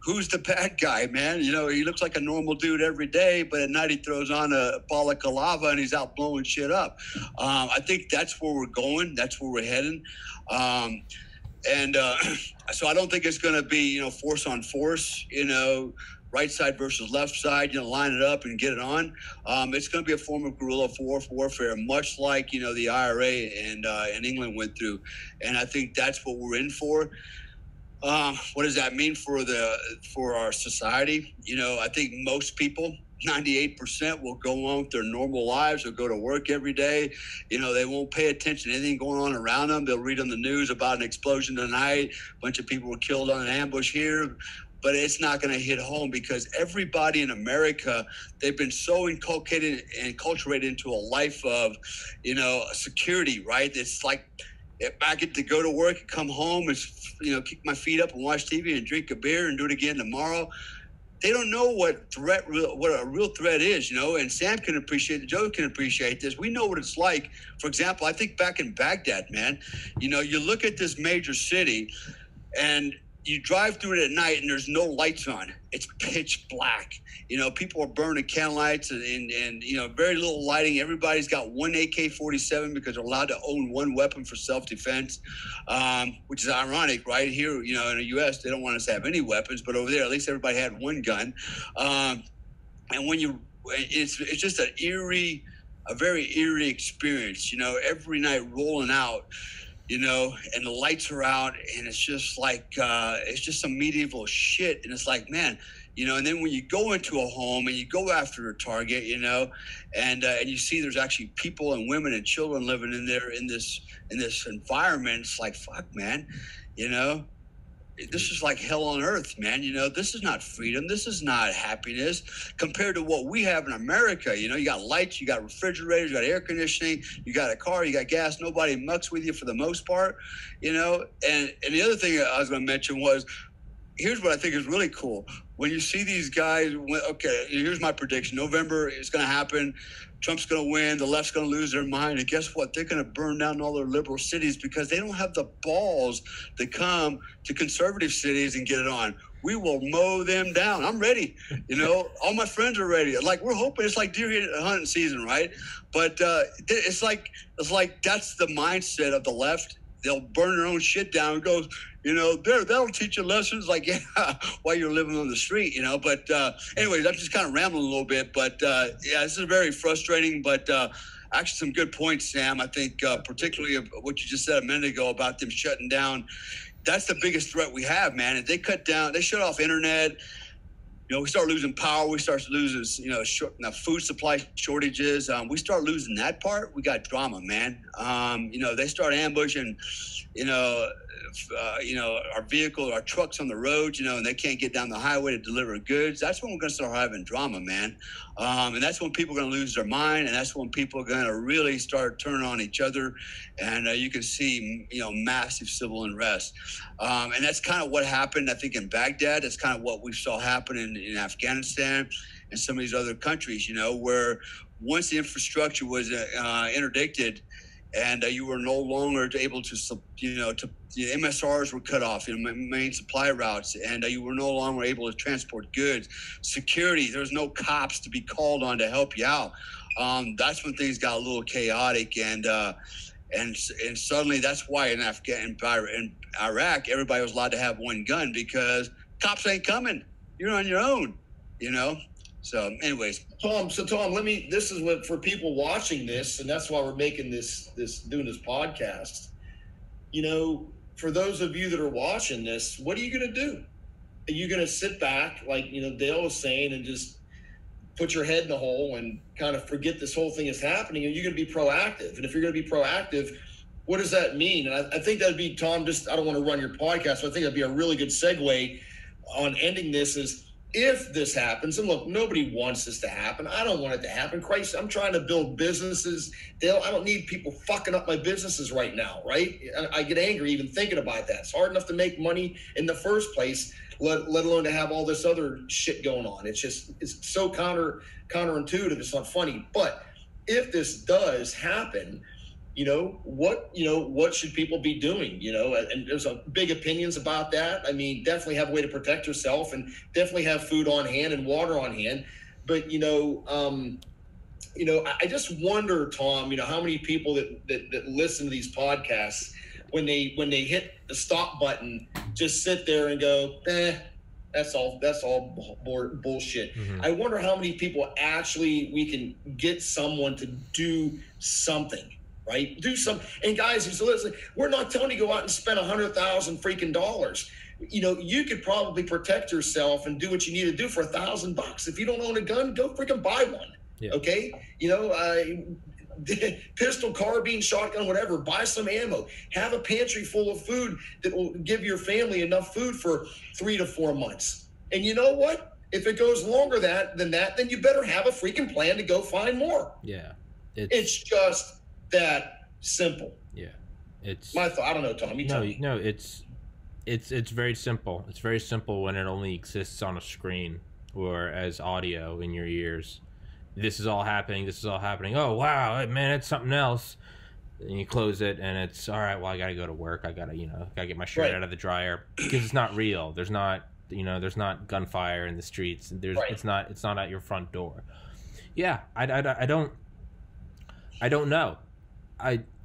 who's the bad guy, man? You know, he looks like a normal dude every day, but at night he throws on a bollock of lava and he's out blowing shit up. I think that's where we're going. That's where we're heading. So I don't think it's going to be, you know, force on force, you know, right side versus left side, you know, line it up and get it on. It's going to be a form of guerrilla warfare, much like, you know, the IRA and England went through. And I think that's what we're in for. What does that mean for our society? You know, I think most people, 98% will go on with their normal lives or go to work every day. You know, they won't pay attention to anything going on around them. They'll read on the news about an explosion tonight. A bunch of people were killed on an ambush here. But it's not going to hit home because everybody in America, they've been so inculcated and enculturated into a life of, you know, security, right? It's like, if I get to go to work and come home and, you know, kick my feet up and watch TV and drink a beer and do it again tomorrow. They don't know what a real threat is, you know, and Sam can appreciate it. Joe can appreciate this. We know what it's like. For example, I think back in Baghdad, man, you know, you look at this major city and you drive through it at night and there's no lights on. It's pitch black. You know, people are burning candlelights and you know, very little lighting. Everybody's got one AK-47 because they're allowed to own one weapon for self-defense, which is ironic, right? Here, you know, in the U.S., they don't want us to have any weapons, but over there, at least everybody had one gun. And it's just a very eerie experience, you know, every night rolling out, you know, and the lights are out and it's just like, it's just some medieval shit. And it's like, man, you know, and then when you go into a home and you go after a target, you know, and you see there's actually people and women and children living in there in this environment, it's like, fuck, man, you know, this is like hell on earth, man. You know, this is not freedom. This is not happiness compared to what we have in America. You know, you got lights, you got refrigerators, you got air conditioning, you got a car, you got gas. Nobody mucks with you for the most part, you know. And the other thing I was going to mention was, here's what I think is really cool. when you see these guys, okay, here's my prediction. November is going to happen. Trump's going to win. The left's going to lose their mind. And guess what? They're going to burn down all their liberal cities because they don't have the balls to come to conservative cities and get it on. We will mow them down. I'm ready. You know, all my friends are ready. Like, we're hoping it's like deer hunting season, right? But it's like that's the mindset of the left. They'll burn their own shit down and go, you know, that'll teach you lessons like, yeah, while you're living on the street, you know. But anyways, I'm just kind of rambling a little bit. But yeah, this is very frustrating. But actually, some good points, Sam. I think particularly of what you just said a minute ago about them shutting down. That's the biggest threat we have, man. If they cut down, they shut off internet. You know, we start losing power. We start losing, you know, food supply shortages. We start losing that part. We got drama, man. You know, they start ambushing, you know, our vehicles, our trucks on the road, you know, and they can't get down the highway to deliver goods. That's when we're going to start having drama, man. And that's when people are going to lose their mind. And that's when people are going to really start turning on each other. And you can see, you know, massive civil unrest. And that's kind of what happened, I think, in Baghdad. That's kind of what we saw happen in Afghanistan and some of these other countries, you know, where once the infrastructure was interdicted and you were no longer able to, you know, the MSRs were cut off, you know, main supply routes, and you were no longer able to transport goods. Security, there was no cops to be called on to help you out. That's when things got a little chaotic, and suddenly that's why in Iraq, everybody was allowed to have one gun because cops ain't coming. You're on your own, you know? So anyways. Tom, this is what, for people watching this, and that's why we're making doing this podcast. You know, for those of you that are watching this, what are you going to do? Are you going to sit back, like, you know, Dale was saying, and just put your head in the hole and kind of forget this whole thing is happening? Or are you going to be proactive? And if you're going to be proactive, what does that mean? And I think that'd be, Tom, I don't want to run your podcast, but I think that'd be a really good segue on ending this is, if this happens, and look, nobody wants this to happen. I don't want it to happen. Christ, I'm trying to build businesses. Dale, I don't need people fucking up my businesses right now, right? I get angry even thinking about that. It's hard enough to make money in the first place, let alone to have all this other shit going on. It's so counterintuitive. It's not funny. But if this does happen, what should people be doing? And there's big opinions about that. I mean, definitely have a way to protect yourself, and definitely have food on hand and water on hand. But I just wonder, Tom, how many people that listen to these podcasts, when they hit the stop button, just sit there and go, that's all bullshit. Mm-hmm. I wonder how many people actually we can get someone to do something. Right? Do some, and guys who listen, we're not telling you to go out and spend $100,000 freaking dollars. You could probably protect yourself and do what you need to do for $1,000. If you don't own a gun, go freaking buy one. Yeah. Okay? Pistol, carbine, shotgun, whatever. Buy some ammo. Have a pantry full of food that will give your family enough food for 3 to 4 months. And you know what? If it goes longer than that, then you better have a freaking plan to go find more. Yeah. It's just that simple. Yeah, it's my thought. I don't know, Tom. No, it's very simple. It's very simple when it only exists on a screen or as audio in your ears. This is all happening. Oh wow, man, it's something else. And you close it, and it's all right. Well, I gotta go to work. I gotta get my shirt out of the dryer because it's not real. There's not gunfire in the streets. It's not at your front door. Yeah, I don't know.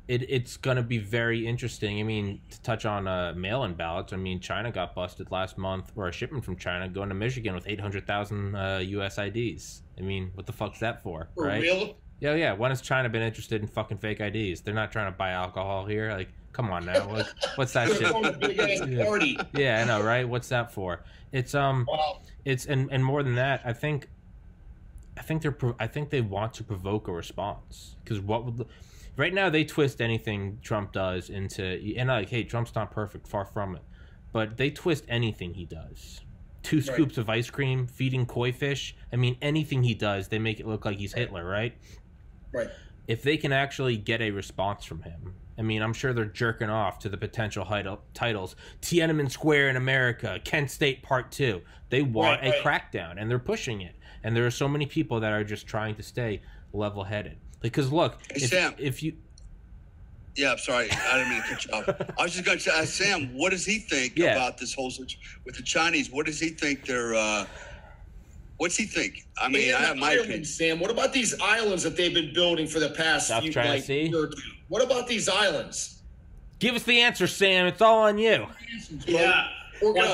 It's going to be very interesting. I mean, to touch on mail-in ballots, I mean, China got busted last month, or a shipment from China going to Michigan with 800,000 U.S. IDs. I mean, what the fuck's that for, right? Real? Yeah. When has China been interested in fucking fake IDs? They're not trying to buy alcohol here. Like, come on now. Like, what's that shit? Party. Yeah, I know, right? What's that for? It's wow. It's and more than that, I think they want to provoke a response, because right now they twist anything Trump does into, and like, hey, Trump's not perfect, far from it, but they twist anything he does. 2 scoops of ice cream, feeding koi fish. I mean, anything he does, they make it look like he's Hitler, right? Right. If they can actually get a response from him, I mean, I'm sure they're jerking off to the potential titles. Tiananmen Square in America, Kent State Part 2. They want a crackdown, and they're pushing it. And there are so many people that are just trying to stay level-headed. Because, look, if you... Yeah, I'm sorry. I didn't mean to cut you off. I was just going to ask Sam, what does he think about this whole situation with the Chinese? What does he think they're... what's he think? I mean, I have my opinion. Sam, what about these islands that they've been building for the past South China Sea? year or two? What about these islands? Give us the answer, Sam. It's all on you. Yeah. Well, I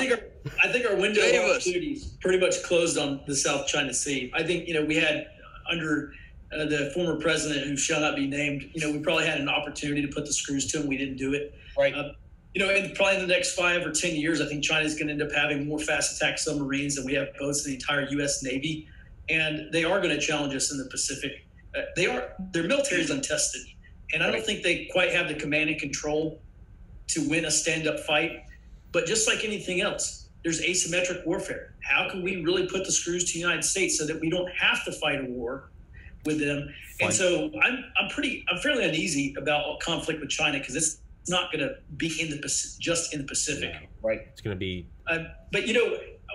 think our window of opportunities pretty much closed on the South China Sea. I think, we had under the former president, who shall not be named, we probably had an opportunity to put the screws to him. We didn't do it. Right. And probably in the next 5 or 10 years, I think China's going to end up having more fast attack submarines than we have boats in the entire U.S. Navy. And they are going to challenge us in the Pacific. Their military is untested. And I don't think they quite have the command and control to win a stand-up fight. But just like anything else, there's asymmetric warfare. How can we really put the screws to the United States so that we don't have to fight a war with them? Fine. And so I'm fairly uneasy about conflict with China, because it's not going to be just in the Pacific. Yeah, right. It's going to be. But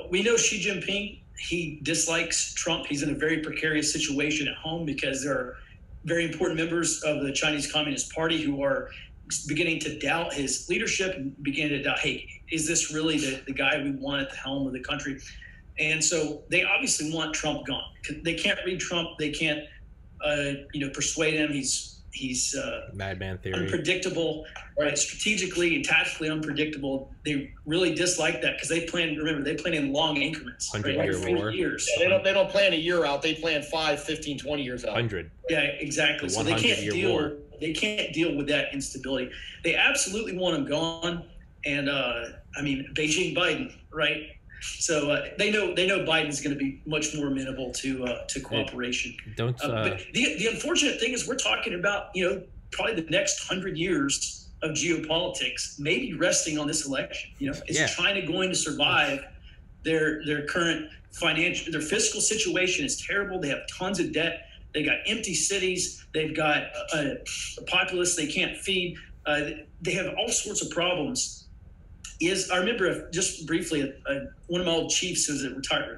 we know Xi Jinping. He dislikes Trump. He's in a very precarious situation at home because there are very important members of the Chinese Communist Party who are beginning to doubt his leadership and beginning to doubt, hey, is this really the guy we want at the helm of the country? And so they obviously want Trump gone. They can't read Trump. They can't, persuade him. He's madman theory, unpredictable, right? Strategically and tactically unpredictable. They really dislike that because they plan in long increments, 100-year war. Years. Yeah, they don't plan a year out. They plan 5, 15, 20 years out. 100. Yeah, exactly. So they can't deal with that instability. They absolutely want him gone. And Beijing Biden, right? So they know Biden's going to be much more amenable to cooperation. But the unfortunate thing is we're talking about probably the next 100 years of geopolitics maybe resting on this election. Is China going to survive their current their fiscal situation is terrible. They have tons of debt. They got empty cities. They've got a populace they can't feed. They have all sorts of problems. I remember just briefly one of my old chiefs who's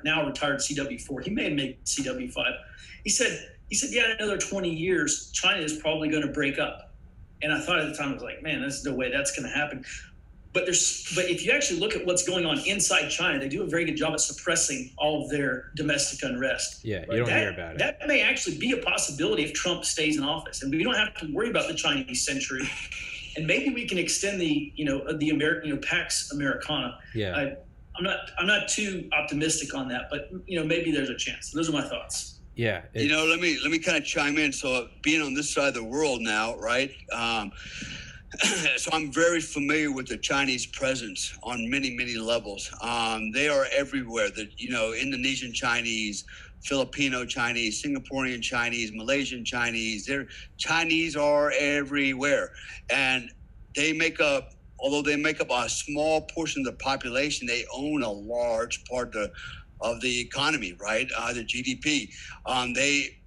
now retired CW4. He may have made CW5. He said, yeah, in another 20 years, China is probably going to break up. And I thought at the time, I was like, man, there's no way that's going to happen. But if you actually look at what's going on inside China, they do a very good job at suppressing all of their domestic unrest. Yeah, you don't hear about it. That may actually be a possibility if Trump stays in office, and we don't have to worry about the Chinese century. And maybe we can extend the American, Pax Americana. Yeah. I'm not too optimistic on that, but maybe there's a chance. Those are my thoughts. Yeah. Let me kind of chime in. So being on this side of the world now, right? So I'm very familiar with the Chinese presence on many, many levels. They are everywhere. The Indonesian Chinese, Filipino Chinese, Singaporean Chinese, Malaysian Chinese. Chinese are everywhere, and although they make up a small portion of the population, they own a large part of the economy, right? The GDP.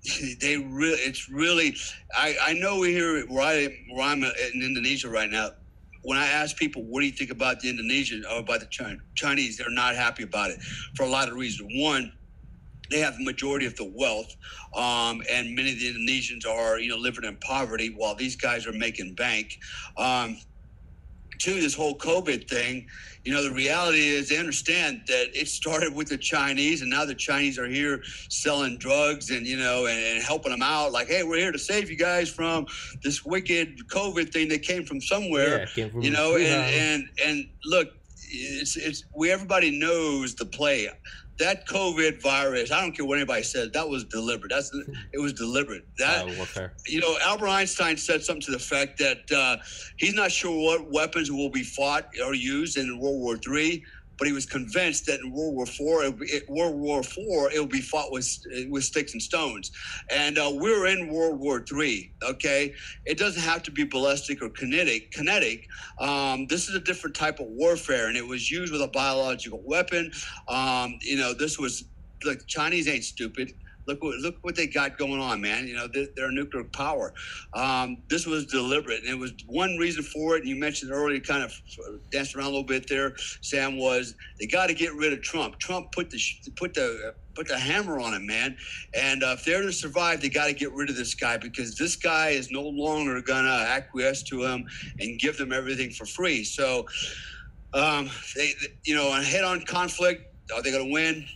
It's really. I know here where I'm in Indonesia right now. When I ask people, what do you think about the Indonesian or about the Chinese, they're not happy about it for a lot of reasons. One, they have the majority of the wealth, and many of the Indonesians are, living in poverty while these guys are making bank. Two, this whole COVID thing, the reality is they understand that it started with the Chinese, and now the Chinese are here selling drugs and helping them out. Like, hey, we're here to save you guys from this wicked COVID thing that came from somewhere. Yeah, came from and look, everybody knows the play. That COVID virus, I don't care what anybody says, that was deliberate. It was deliberate. Albert Einstein said something to the fact that he's not sure what weapons will be fought or used in World War III, but he was convinced that in World War IV, it will be fought with sticks and stones. And we're in World War III, okay? It doesn't have to be ballistic or kinetic. This is a different type of warfare, and it was used with a biological weapon. This was, look, Chinese ain't stupid. Look what they got going on, man. You know, they're a nuclear power. This was deliberate, and it was one reason for it. And you mentioned earlier, kind of danced around a little bit there, Sam. Was they got to get rid of Trump? Trump put the hammer on him, man. And if they're to survive, they got to get rid of this guy, because this guy is no longer gonna acquiesce to him and give them everything for free. So, they you know, a head-on conflict, are they gonna win?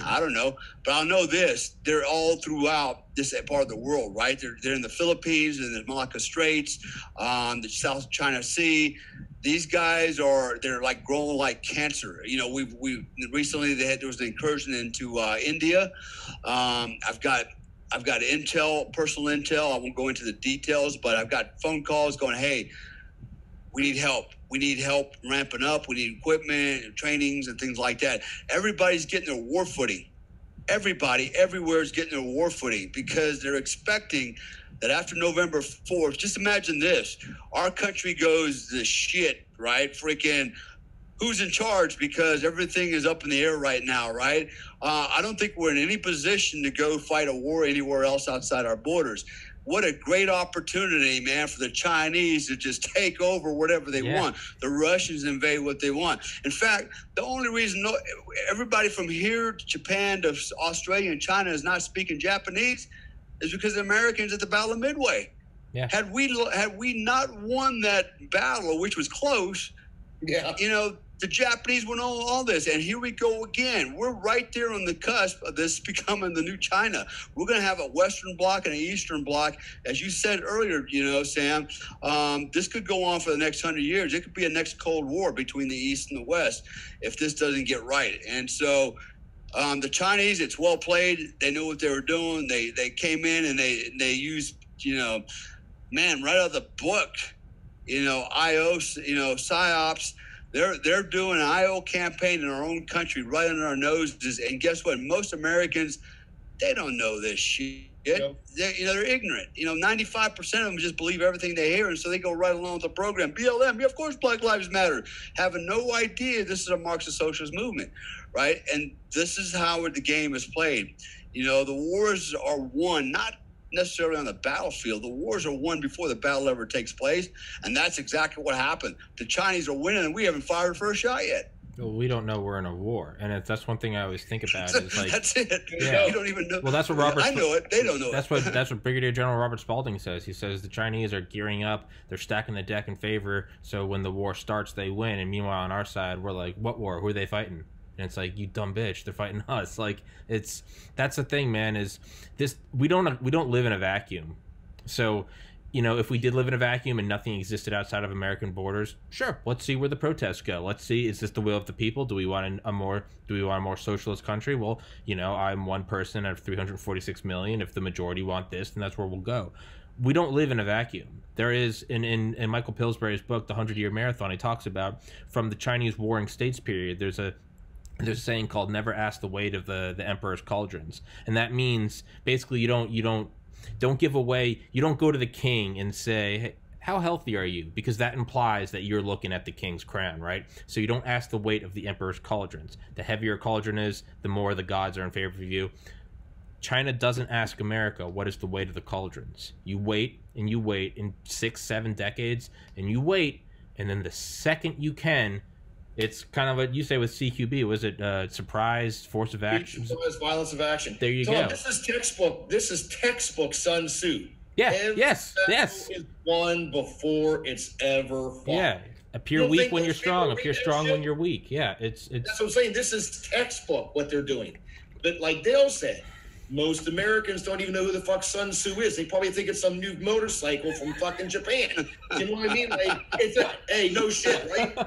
I don't know, but I'll know this: they're all throughout this part of the world, right? They're in the Philippines, in the Malacca Straits, the South China Sea. These guys they're like growing like cancer. You know, we recently there was an incursion into India. I've got personal intel. I won't go into the details, but I've got phone calls going, hey, we need help. We need help ramping up. We need equipment and trainings and things like that. Everybody's getting their war footing. Everybody, everywhere is getting their war footing, because they're expecting that after November 4th, just imagine this, our country goes to shit, right? Freaking who's in charge, because everything is up in the air right now, right? I don't think we're in any position to go fight a war anywhere else outside our borders. What a great opportunity, man, for the Chinese to just take over whatever they want. The Russians invade what they want. In fact, the only reason everybody from here to Japan to Australia and China is not speaking Japanese is because the Americans at the Battle of Midway. Yeah. Had we not won that battle, which was close, you know, the Japanese would know all this. And here we go again. We're right there on the cusp of this becoming the new China. We're going to have a Western bloc and an Eastern bloc. As you said earlier, you know, Sam, this could go on for the next 100 years. It could be a next Cold War between the East and the West if this doesn't get right. And so the Chinese, it's well played. They knew what they were doing. They came in and they used, you know, man, right out of the book, you know, PSYOPs. They're doing an IO campaign in our own country right under our noses. And guess what? Most Americans, they don't know this shit. Nope. They're ignorant. You know, 95% of them just believe everything they hear, and so they go right along with the program. BLM, yeah, of course Black Lives Matter. Having no idea this is a Marxist socialist movement, right? And this is how the game is played. You know, the wars are won, not necessarily on the battlefield. The wars are won before the battle ever takes place, and that's exactly what happened. The Chinese are winning, and we haven't fired the first shot yet. Well, we don't know we're in a war, and that's one thing I always think about. Is like, that's it. Yeah. You don't even know. Well, that's what Robert. I know it. They don't know that's it. That's what Brigadier General Robert Spalding says. He says the Chinese are gearing up. They're stacking the deck in favor, so when the war starts, they win. And meanwhile, on our side, we're like, what war? Who are they fighting? And it's like, you dumb bitch, they're fighting us. Like, that's the thing, man. Is this? We don't live in a vacuum. So, you know, if we did live in a vacuum and nothing existed outside of American borders, sure, let's see where the protests go. Let's see, is this the will of the people? Do we want a more socialist country? Well, you know, I'm one person out of 346 million. If the majority want this, then that's where we'll go. We don't live in a vacuum. There is, in Michael Pillsbury's book, The 100-Year Marathon, he talks about from the Chinese Warring States period, there's a saying called "never ask the weight of the emperor's cauldrons," and that means basically you don't give away. You don't go to the king and say, hey, how healthy are you? Because that implies that you're looking at the king's crown, right? So you don't ask the weight of the emperor's cauldrons. The heavier a cauldron is, the more the gods are in favor of you. China doesn't ask America what is the weight of the cauldrons. You wait and you wait in 6-7 decades, and you wait, and then the second you can, it's kind of what you say with CQB. Was it surprise, force of action? Violence of action. There you go. This is textbook Sun Tzu. Yeah. Every yes. is won before it's ever fought. Yeah. Appear weak when you're strong. Appear strong when you're weak. Yeah. It's. That's what I'm saying. This is textbook what they're doing. But like Dale said, most Americans don't even know who the fuck Sun Tzu is. They probably think it's some new motorcycle from fucking Japan. You know what I mean? Like, hey, no shit, right?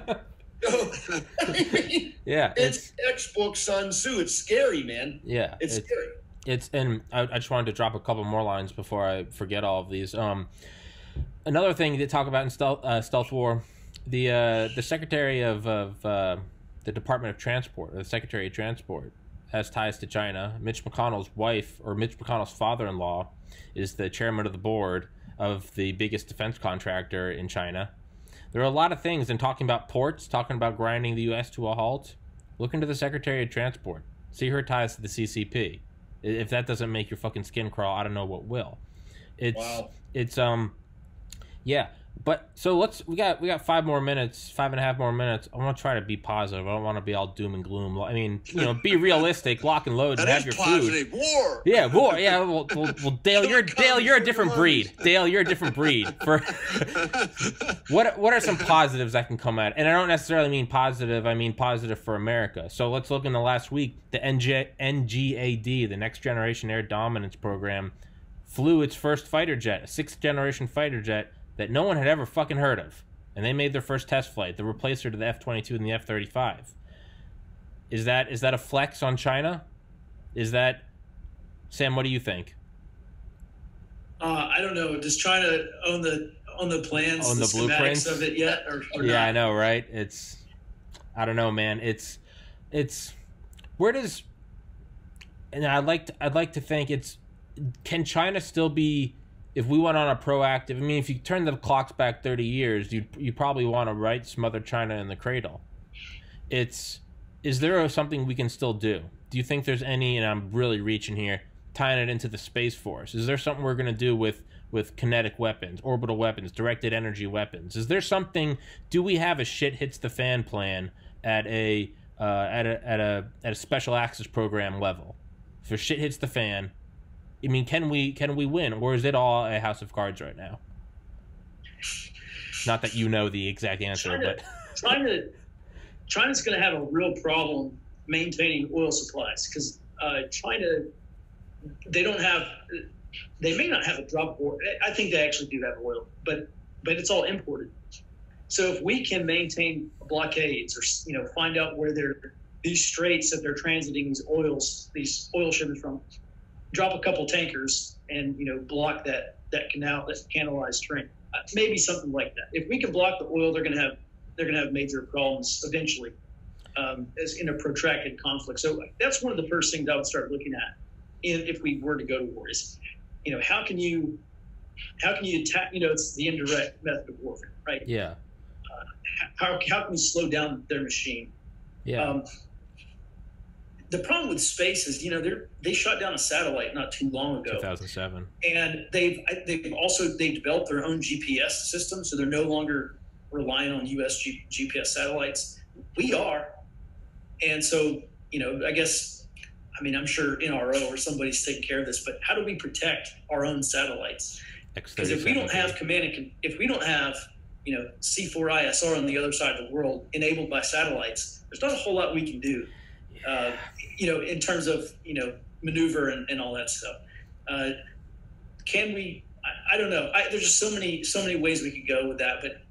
Yeah, it's textbook Sun Tzu. It's scary, man. Yeah, it's scary. And I just wanted to drop a couple more lines before I forget all of these. Another thing to talk about in stealth war, the Secretary of the Department of Transport, or the Secretary of Transport, has ties to China. Mitch McConnell's wife, or Mitch McConnell's father-in-law, is the chairman of the board of the biggest defense contractor in China. There are a lot of things, and talking about ports, talking about grinding the U.S. to a halt. Look into the Secretary of Transport. See her ties to the CCP. If that doesn't make your fucking skin crawl, I don't know what will. It's yeah. But so we got 5.5 more minutes. I want to try to be positive. I don't want to be all doom and gloom. I mean, be realistic, lock and load, and have your positive. food. War. Yeah, war. Yeah, well, Dale, you're a different breed. Dale, you're a different breed. For what are some positives that can come out? And I don't necessarily mean positive. I mean positive for America. So let's look in the last week. The NGAD, the Next Generation Air Dominance Program, flew its first fighter jet, a 6th generation fighter jet that no one had ever fucking heard of. And they made their first test flight, the replacer to the F-22 and the F-35. Is that a flex on China? Sam, what do you think? I don't know. Does China own the plans, own the blueprints of it yet, or yeah, not? I know, right? I don't know, man. It's where does, and I'd like to think can China still be, if we went on a proactive, I mean, if you turn the clocks back 30 years, you probably want to smother China in the cradle. Is there something we can still do? Do you think there's any, and I'm really reaching here, tying it into the Space Force, is there something we're going to do with kinetic weapons, orbital weapons, directed energy weapons? Is there something, do we have a shit hits the fan plan at a special access program level? If shit hits the fan, I mean, can we win, or is it all a house of cards right now? Not that you know the exact answer, but China's going to have a real problem maintaining oil supplies because China, they may not have a drop of oil. I think they actually do have oil, but it's all imported. So if we can maintain blockades or find out where these straits that they're transiting these oil shipments from, drop a couple tankers and block that canalized train, maybe something like that. If we can block the oil, they're going to have major problems eventually, as in a protracted conflict. So that's one of the first things I would start looking at if we were to go to war is, how can you attack? It's the indirect method of warfare, right? Yeah. How can we slow down their machine? Yeah. The problem with space is, they shot down a satellite not too long ago, 2007, and they've developed their own GPS system, so they're no longer relying on U.S. GPS satellites. We are, and so I guess, I'm sure NRO or somebody's taking care of this, but how do we protect our own satellites? Because if we don't have if we don't have C4ISR on the other side of the world enabled by satellites, there's not a whole lot we can do. In terms of, maneuver and all that stuff. Can we, I don't know. There's just so many ways we could go with that, but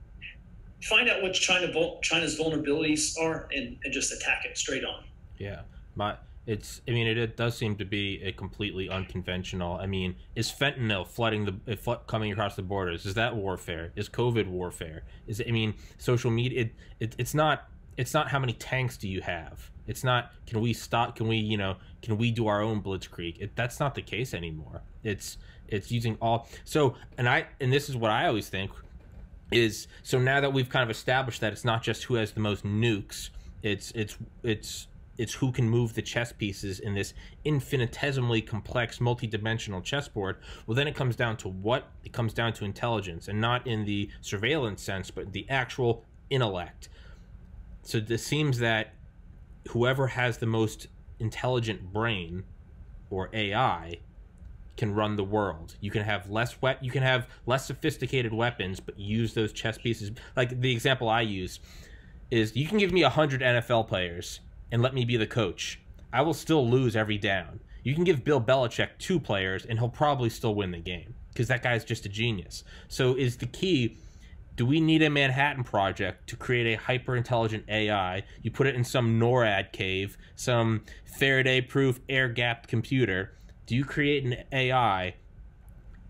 find out what China's vulnerabilities are and just attack it straight on. Yeah. It does seem to be a completely unconventional. Is fentanyl coming across the borders? Is that warfare? Is COVID warfare? Social media, it's not how many tanks do you have? It's not, can we do our own blitzkrieg? That's not the case anymore. It's using all, and this is what I always think is, so now that we've kind of established that it's not just who has the most nukes, it's who can move the chess pieces in this infinitesimally complex multi-dimensional chessboard. Well, then it comes down to intelligence, and not in the surveillance sense, but the actual intellect. So it seems that whoever has the most intelligent brain, or AI, can run the world. You can have less sophisticated weapons, but use those chess pieces. Like the example I use is, you can give me 100 NFL players and let me be the coach. I will still lose every down. You can give Bill Belichick 2 players and he'll probably still win the game because that guy's just a genius. So is the key, do we need a Manhattan Project to create a hyper-intelligent AI? You put it in some NORAD cave, some Faraday-proof air-gapped computer. Do you create an AI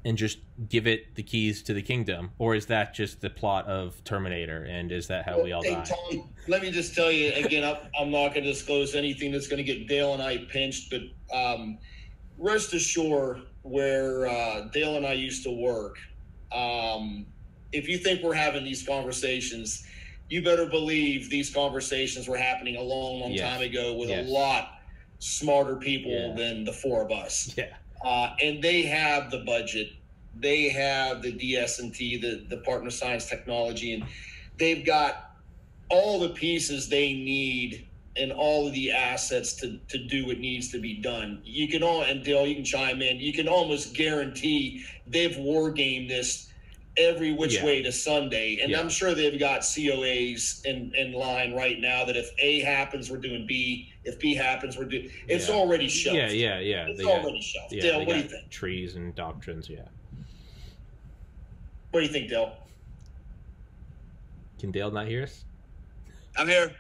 and just give it the keys to the kingdom? Or is that just the plot of Terminator, and is that how we all die? Tom, let me just tell you, again, I'm not going to disclose anything that's going to get Dale and I pinched, but rest assured, where Dale and I used to work, if you think we're having these conversations, you better believe these conversations were happening a long time ago with a lot smarter people than the four of us. Yeah. And they have the budget. They have the DS&T, the Department of Science Technology, and they've got all the pieces they need and all of the assets to do what needs to be done. You can and Dale, you can chime in, you can almost guarantee they've war gamed this every which way to Sunday. And I'm sure they've got COAs in line right now that if A happens, we're doing B. If B happens, we're doing... It's already shelved. Yeah. It's already shelved. Yeah, Dale, what do you think? Trees and doctrines, What do you think, Dale? Can Dale not hear us? I'm here.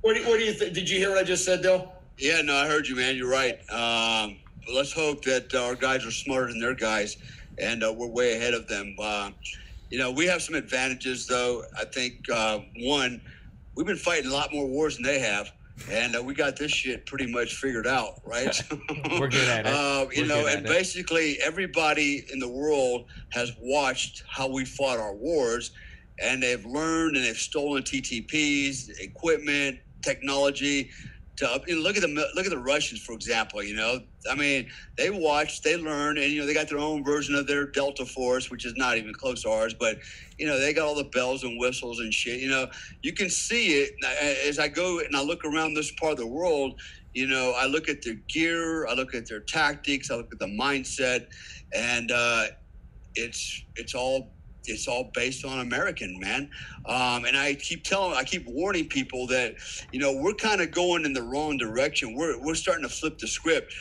What do you think? Did you hear what I just said, Dale? Yeah, no, I heard you, man. You're right. Let's hope that our guys are smarter than their guys, and we're way ahead of them. We have some advantages, though. I think, one, we've been fighting a lot more wars than they have, and we got this shit pretty much figured out, right? We're good at it. Basically everybody in the world has watched how we fought our wars, and they've learned and they've stolen TTPs, equipment, technology. Look at the Russians, for example. They watched, they learned, and they got their own version of their Delta Force, which is not even close to ours. But they got all the bells and whistles and shit. You can see it as I go and I look around this part of the world. I look at their gear, I look at their tactics, I look at the mindset, and it's all based on American, man. And I keep warning people that, we're kind of going in the wrong direction. We're starting to flip the script,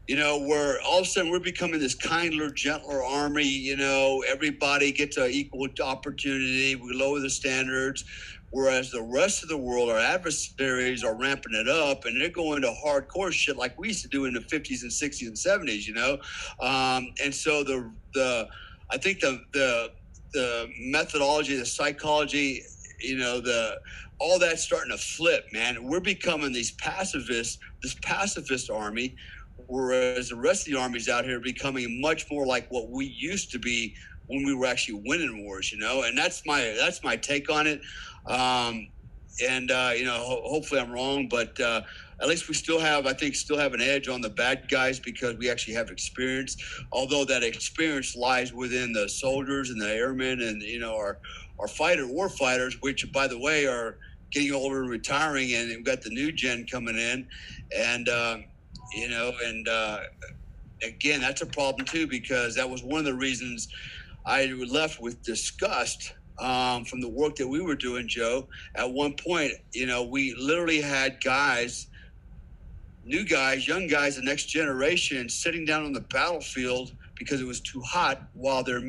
where all of a sudden we're becoming this kinder, gentler army. Everybody gets an equal opportunity. We lower the standards, whereas the rest of the world, our adversaries, are ramping it up, and they're going to hardcore shit like we used to do in the 50s and 60s and 70s, and so I think the methodology, the psychology, all that's starting to flip, man. We're becoming this pacifist army, whereas the rest of the armies out here are becoming much more like what we used to be when we were actually winning wars, and that's my take on it. Hopefully I'm wrong, but at least we still have an edge on the bad guys because we actually have experience, although that experience lies within the soldiers and the airmen and, our war fighters, which, by the way, are getting older and retiring, and we've got the new gen coming in. And, again, that's a problem, too, because that was one of the reasons I left with disgust from the work that we were doing, Joe. At one point, we literally had guys, new guys, young guys, the next generation, sitting down on the battlefield because it was too hot while their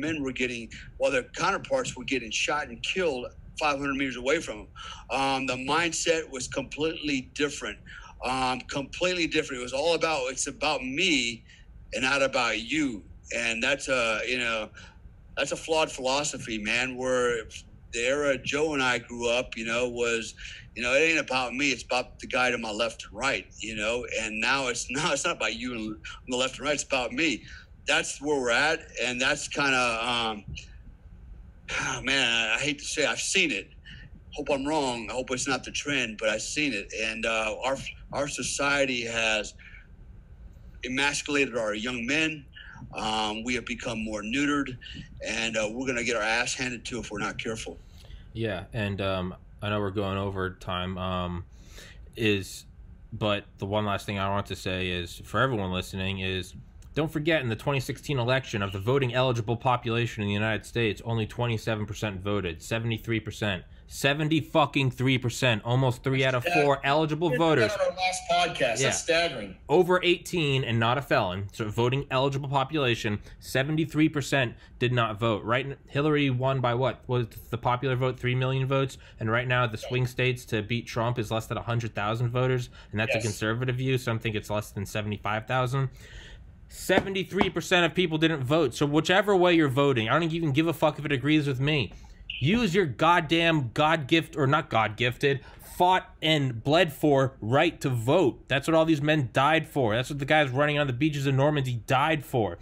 counterparts were getting shot and killed 500 meters away from them. The mindset was completely different. It was all it's about me and not about you. And that's a flawed philosophy, man, where the era Joe and I grew up, was, it ain't about me. It's about the guy to my left and right, and now it's not about you on the left and right. It's about me. That's where we're at. And that's kind of, man, I hate to say I've seen it. Hope I'm wrong. I hope it's not the trend, but I've seen it. And our society has emasculated our young men. We have become more neutered, and we're going to get our ass handed to if we're not careful. Yeah, and I know we're going over time, but the one last thing I want to say is, for everyone listening, is don't forget, in the 2016 election, of the voting eligible population in the United States, only 27% voted. 73%. 70-fucking-3%. Almost 3 out of 4 eligible voters. Our last podcast. That's staggering. Over 18 and not a felon. So voting eligible population, 73% did not vote. Right? Hillary won by what? Was the popular vote 3 million votes? And right now, the swing states to beat Trump is less than 100,000 voters. And that's a conservative view. Some think it's less than 75,000. 73% of people didn't vote. So whichever way you're voting, I don't even give a fuck if it agrees with me. Use your goddamn fought and bled for right to vote. That's what all these men died for. That's what the guys running on the beaches of Normandy died for.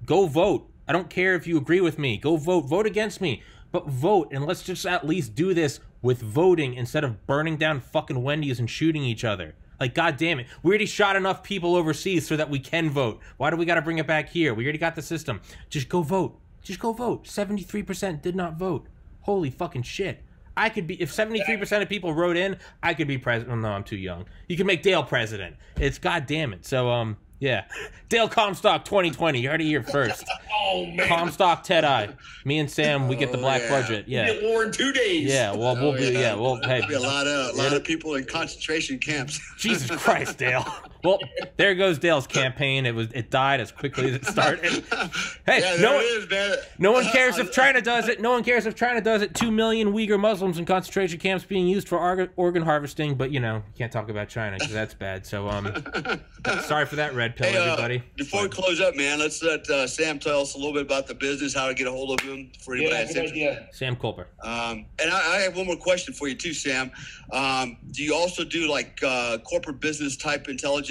Go vote. I don't care if you agree with me. Go vote. Vote against me. But vote, and let's just at least do this with voting instead of burning down fucking Wendy's and shooting each other. Like, God damn it. We already shot enough people overseas so that we can vote. Why do we got to bring it back here? We already got the system. Just go vote. Just go vote. 73% did not vote. Holy fucking shit. I could be, if 73% of people wrote in, I could be president. Oh, no, I'm too young. You can make Dale president. It's God damn it. So, yeah. Dale Comstock 2020. You heard it here first. Oh, man. Comstock Teti. Me and Sam, we get the black budget. Yeah. We get war in 2 days. Yeah, well, we'll be, yeah, well, hey. There'll be a lot of people in concentration camps. Jesus Christ, Dale. Well, there goes Dale's campaign. It died as quickly as it started. Hey, Yeah, no one cares if China does it. No one cares if China does it. 2 million Uyghur Muslims in concentration camps being used for organ harvesting, but you can't talk about China because that's bad. So, sorry for that red pill, everybody. Before we close up, man, let's let Sam tell us a little bit about the business, how to get a hold of him for anybody that's interested. Sam Culper. And I have one more question for you too, Sam. Do you also do like corporate business type intelligence,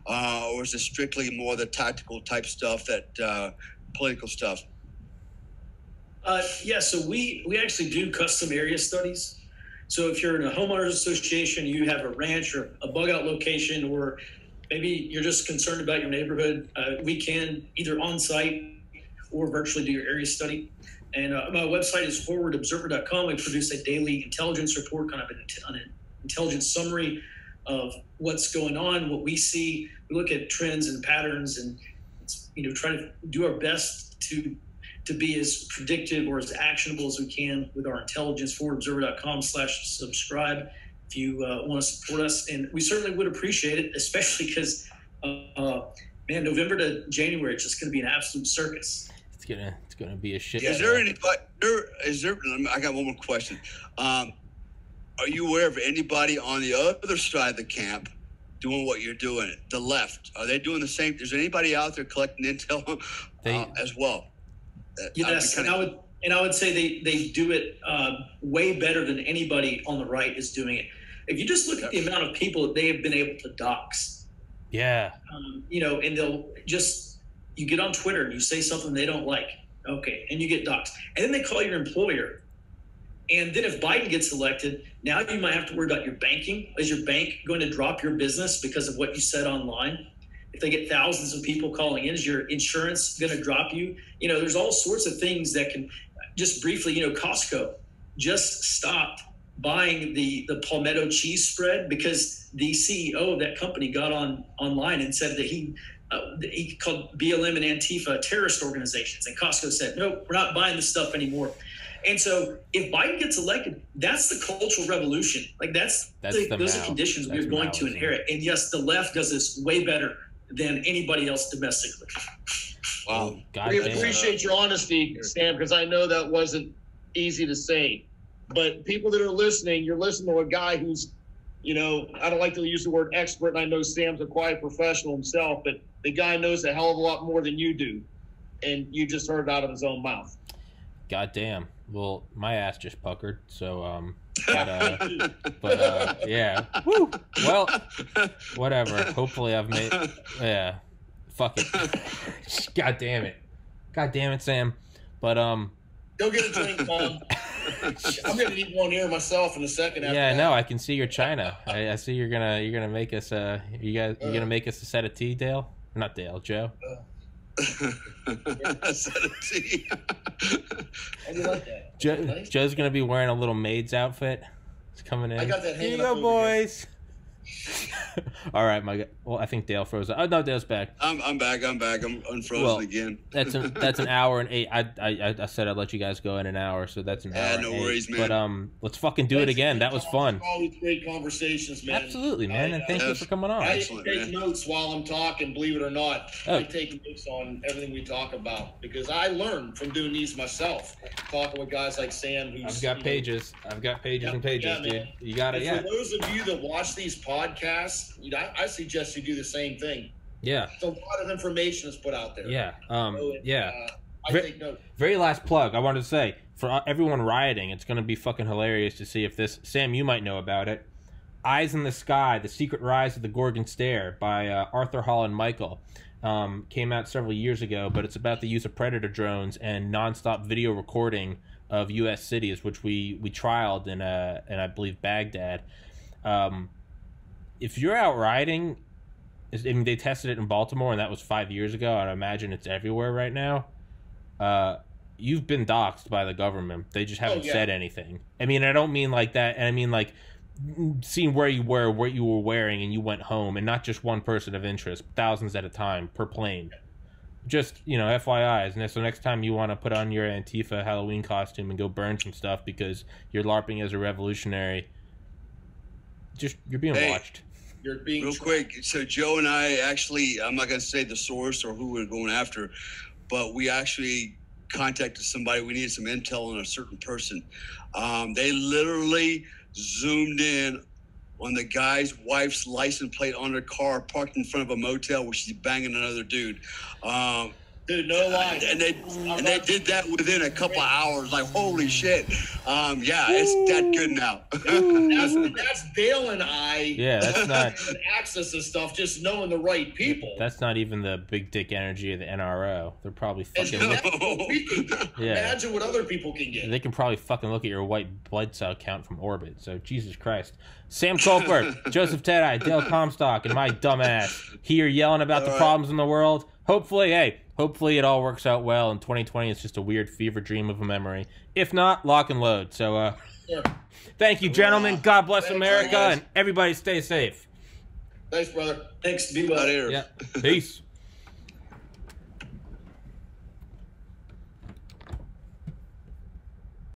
or is it strictly more the tactical type stuff, that political stuff? Yeah, so we actually do custom area studies. So if you're in a homeowners association, you have a ranch or a bug out location, or maybe you're just concerned about your neighborhood, we can either on site or virtually do your area study. And my website is forwardobserver.com. We produce a daily intelligence report, kind of an intelligence summary of what's going on, what we see. We look at trends and patterns, and try to do our best to be as predictive or as actionable as we can with our intelligence. forwardobserver.com/subscribe if you want to support us, and we certainly would appreciate it, especially because man, November to January, it's just going to be an absolute circus. It's gonna be a shit. Yeah, is there anybody? I got one more question. Are you aware of anybody on the other side of the camp doing what you're doing? The left, are they doing the same? Is there anybody out there collecting intel as well? Yes, and I would say they do it way better than anybody on the right is doing it. If you just look at the amount of people that they have been able to dox, yeah, and they'll just. You get on Twitter and you say something they don't like, okay, and you get doxxed. And then they call your employer. And then if Biden gets elected, now you might have to worry about your banking. Is your bank going to drop your business because of what you said online? If they get thousands of people calling in, is your insurance going to drop you? There's all sorts of things that can just briefly, Costco just stopped buying the Palmetto cheese spread because the CEO of that company got online and said that he called BLM and Antifa terrorist organizations. And Costco said, nope, we're not buying this stuff anymore. And so if Biden gets elected, that's the cultural revolution. Like those are conditions we're going to inherit. And yes, the left does this way better than anybody else domestically. Wow. We appreciate your honesty, Sam, because I know that wasn't easy to say. But people that are listening, you're listening to a guy who's, I don't like to use the word expert, and I know Sam's a quiet professional himself, but the guy knows a hell of a lot more than you do, and you just heard it out of his own mouth. God damn. Well, my ass just puckered, so, yeah. Woo! Well, whatever. Hopefully I've made, yeah. Fuck it. God damn it. God damn it, Sam. But, Go get a drink, Mom. I'm gonna need one here myself in a second. Yeah, no, I can see your China. I see you're gonna make us you're gonna make us a set of tea, Dale. Not Dale, Joe. A set of tea. How do you like that? Joe's gonna be wearing a little maid's outfit. It's coming in. I got that hanging. Here you go, boys. All right, well, I think Dale froze. Oh no, Dale's back. I'm back. I'm unfrozen again. That's an hour and 8. I said I'd let you guys go in an hour, so that's an hour. No and 8. Worries, man. But let's fucking do it again. That was fun. Always great conversations, man. Absolutely, man, and thank you for coming on. I take notes while I'm talking. Believe it or not, I take notes on everything we talk about because I learn from doing these myself. Talking with guys like Sam, I've got pages and pages, dude. Man. You got it. For those of you that watch these podcasts, I suggest you do the same thing. Yeah. It's a lot of information that's put out there. Yeah. I take notes. Very last plug. I wanted to say for everyone rioting, it's going to be fucking hilarious to see if this. Sam, you might know about it. Eyes in the Sky: The Secret Rise of the Gorgon Stare by Arthur Holland Michael. Came out several years ago, but it's about the use of predator drones and nonstop video recording of U.S. cities, which we trialed in I believe Baghdad. if you're out riding, I mean, they tested it in Baltimore, and that was 5 years ago. I'd imagine it's everywhere right now. You've been doxxed by the government. They just haven't said anything. I mean, I don't mean like that. And I mean, like, seeing where you were, what you were wearing, and you went home, and not just one person of interest, thousands at a time per plane. Just, you know, FYIs. And so next time you want to put on your Antifa Halloween costume and go burn some stuff because you're LARPing as a revolutionary, just, you're being watched. You're being real quick. So Joe and I actually, I'm not going to say the source or who we're going after, but we actually contacted somebody. We needed some intel on a certain person. They literally zoomed in on the guy's wife's license plate on her car parked in front of a motel where she's banging another dude. Dude, no lie. And they did that within a couple of hours. Like, holy shit. Yeah, it's that good now. That's Dale and I. Yeah, that's not access to stuff, just knowing the right people. That's not even the big dick energy of the NRO. They're probably fucking. Imagine what other people can get. They can probably fucking look at your white blood cell count from orbit. So Jesus Christ. Sam Culper, Joseph Teti, Dale Comstock, and my dumbass here yelling about the problems in the world. Hopefully it all works out well. In 2020, it's just a weird fever dream of a memory. If not, lock and load. So, thank you, gentlemen. God bless America, and everybody stay safe. Thanks, brother. Thanks. Be well. Out here. Yeah. Peace.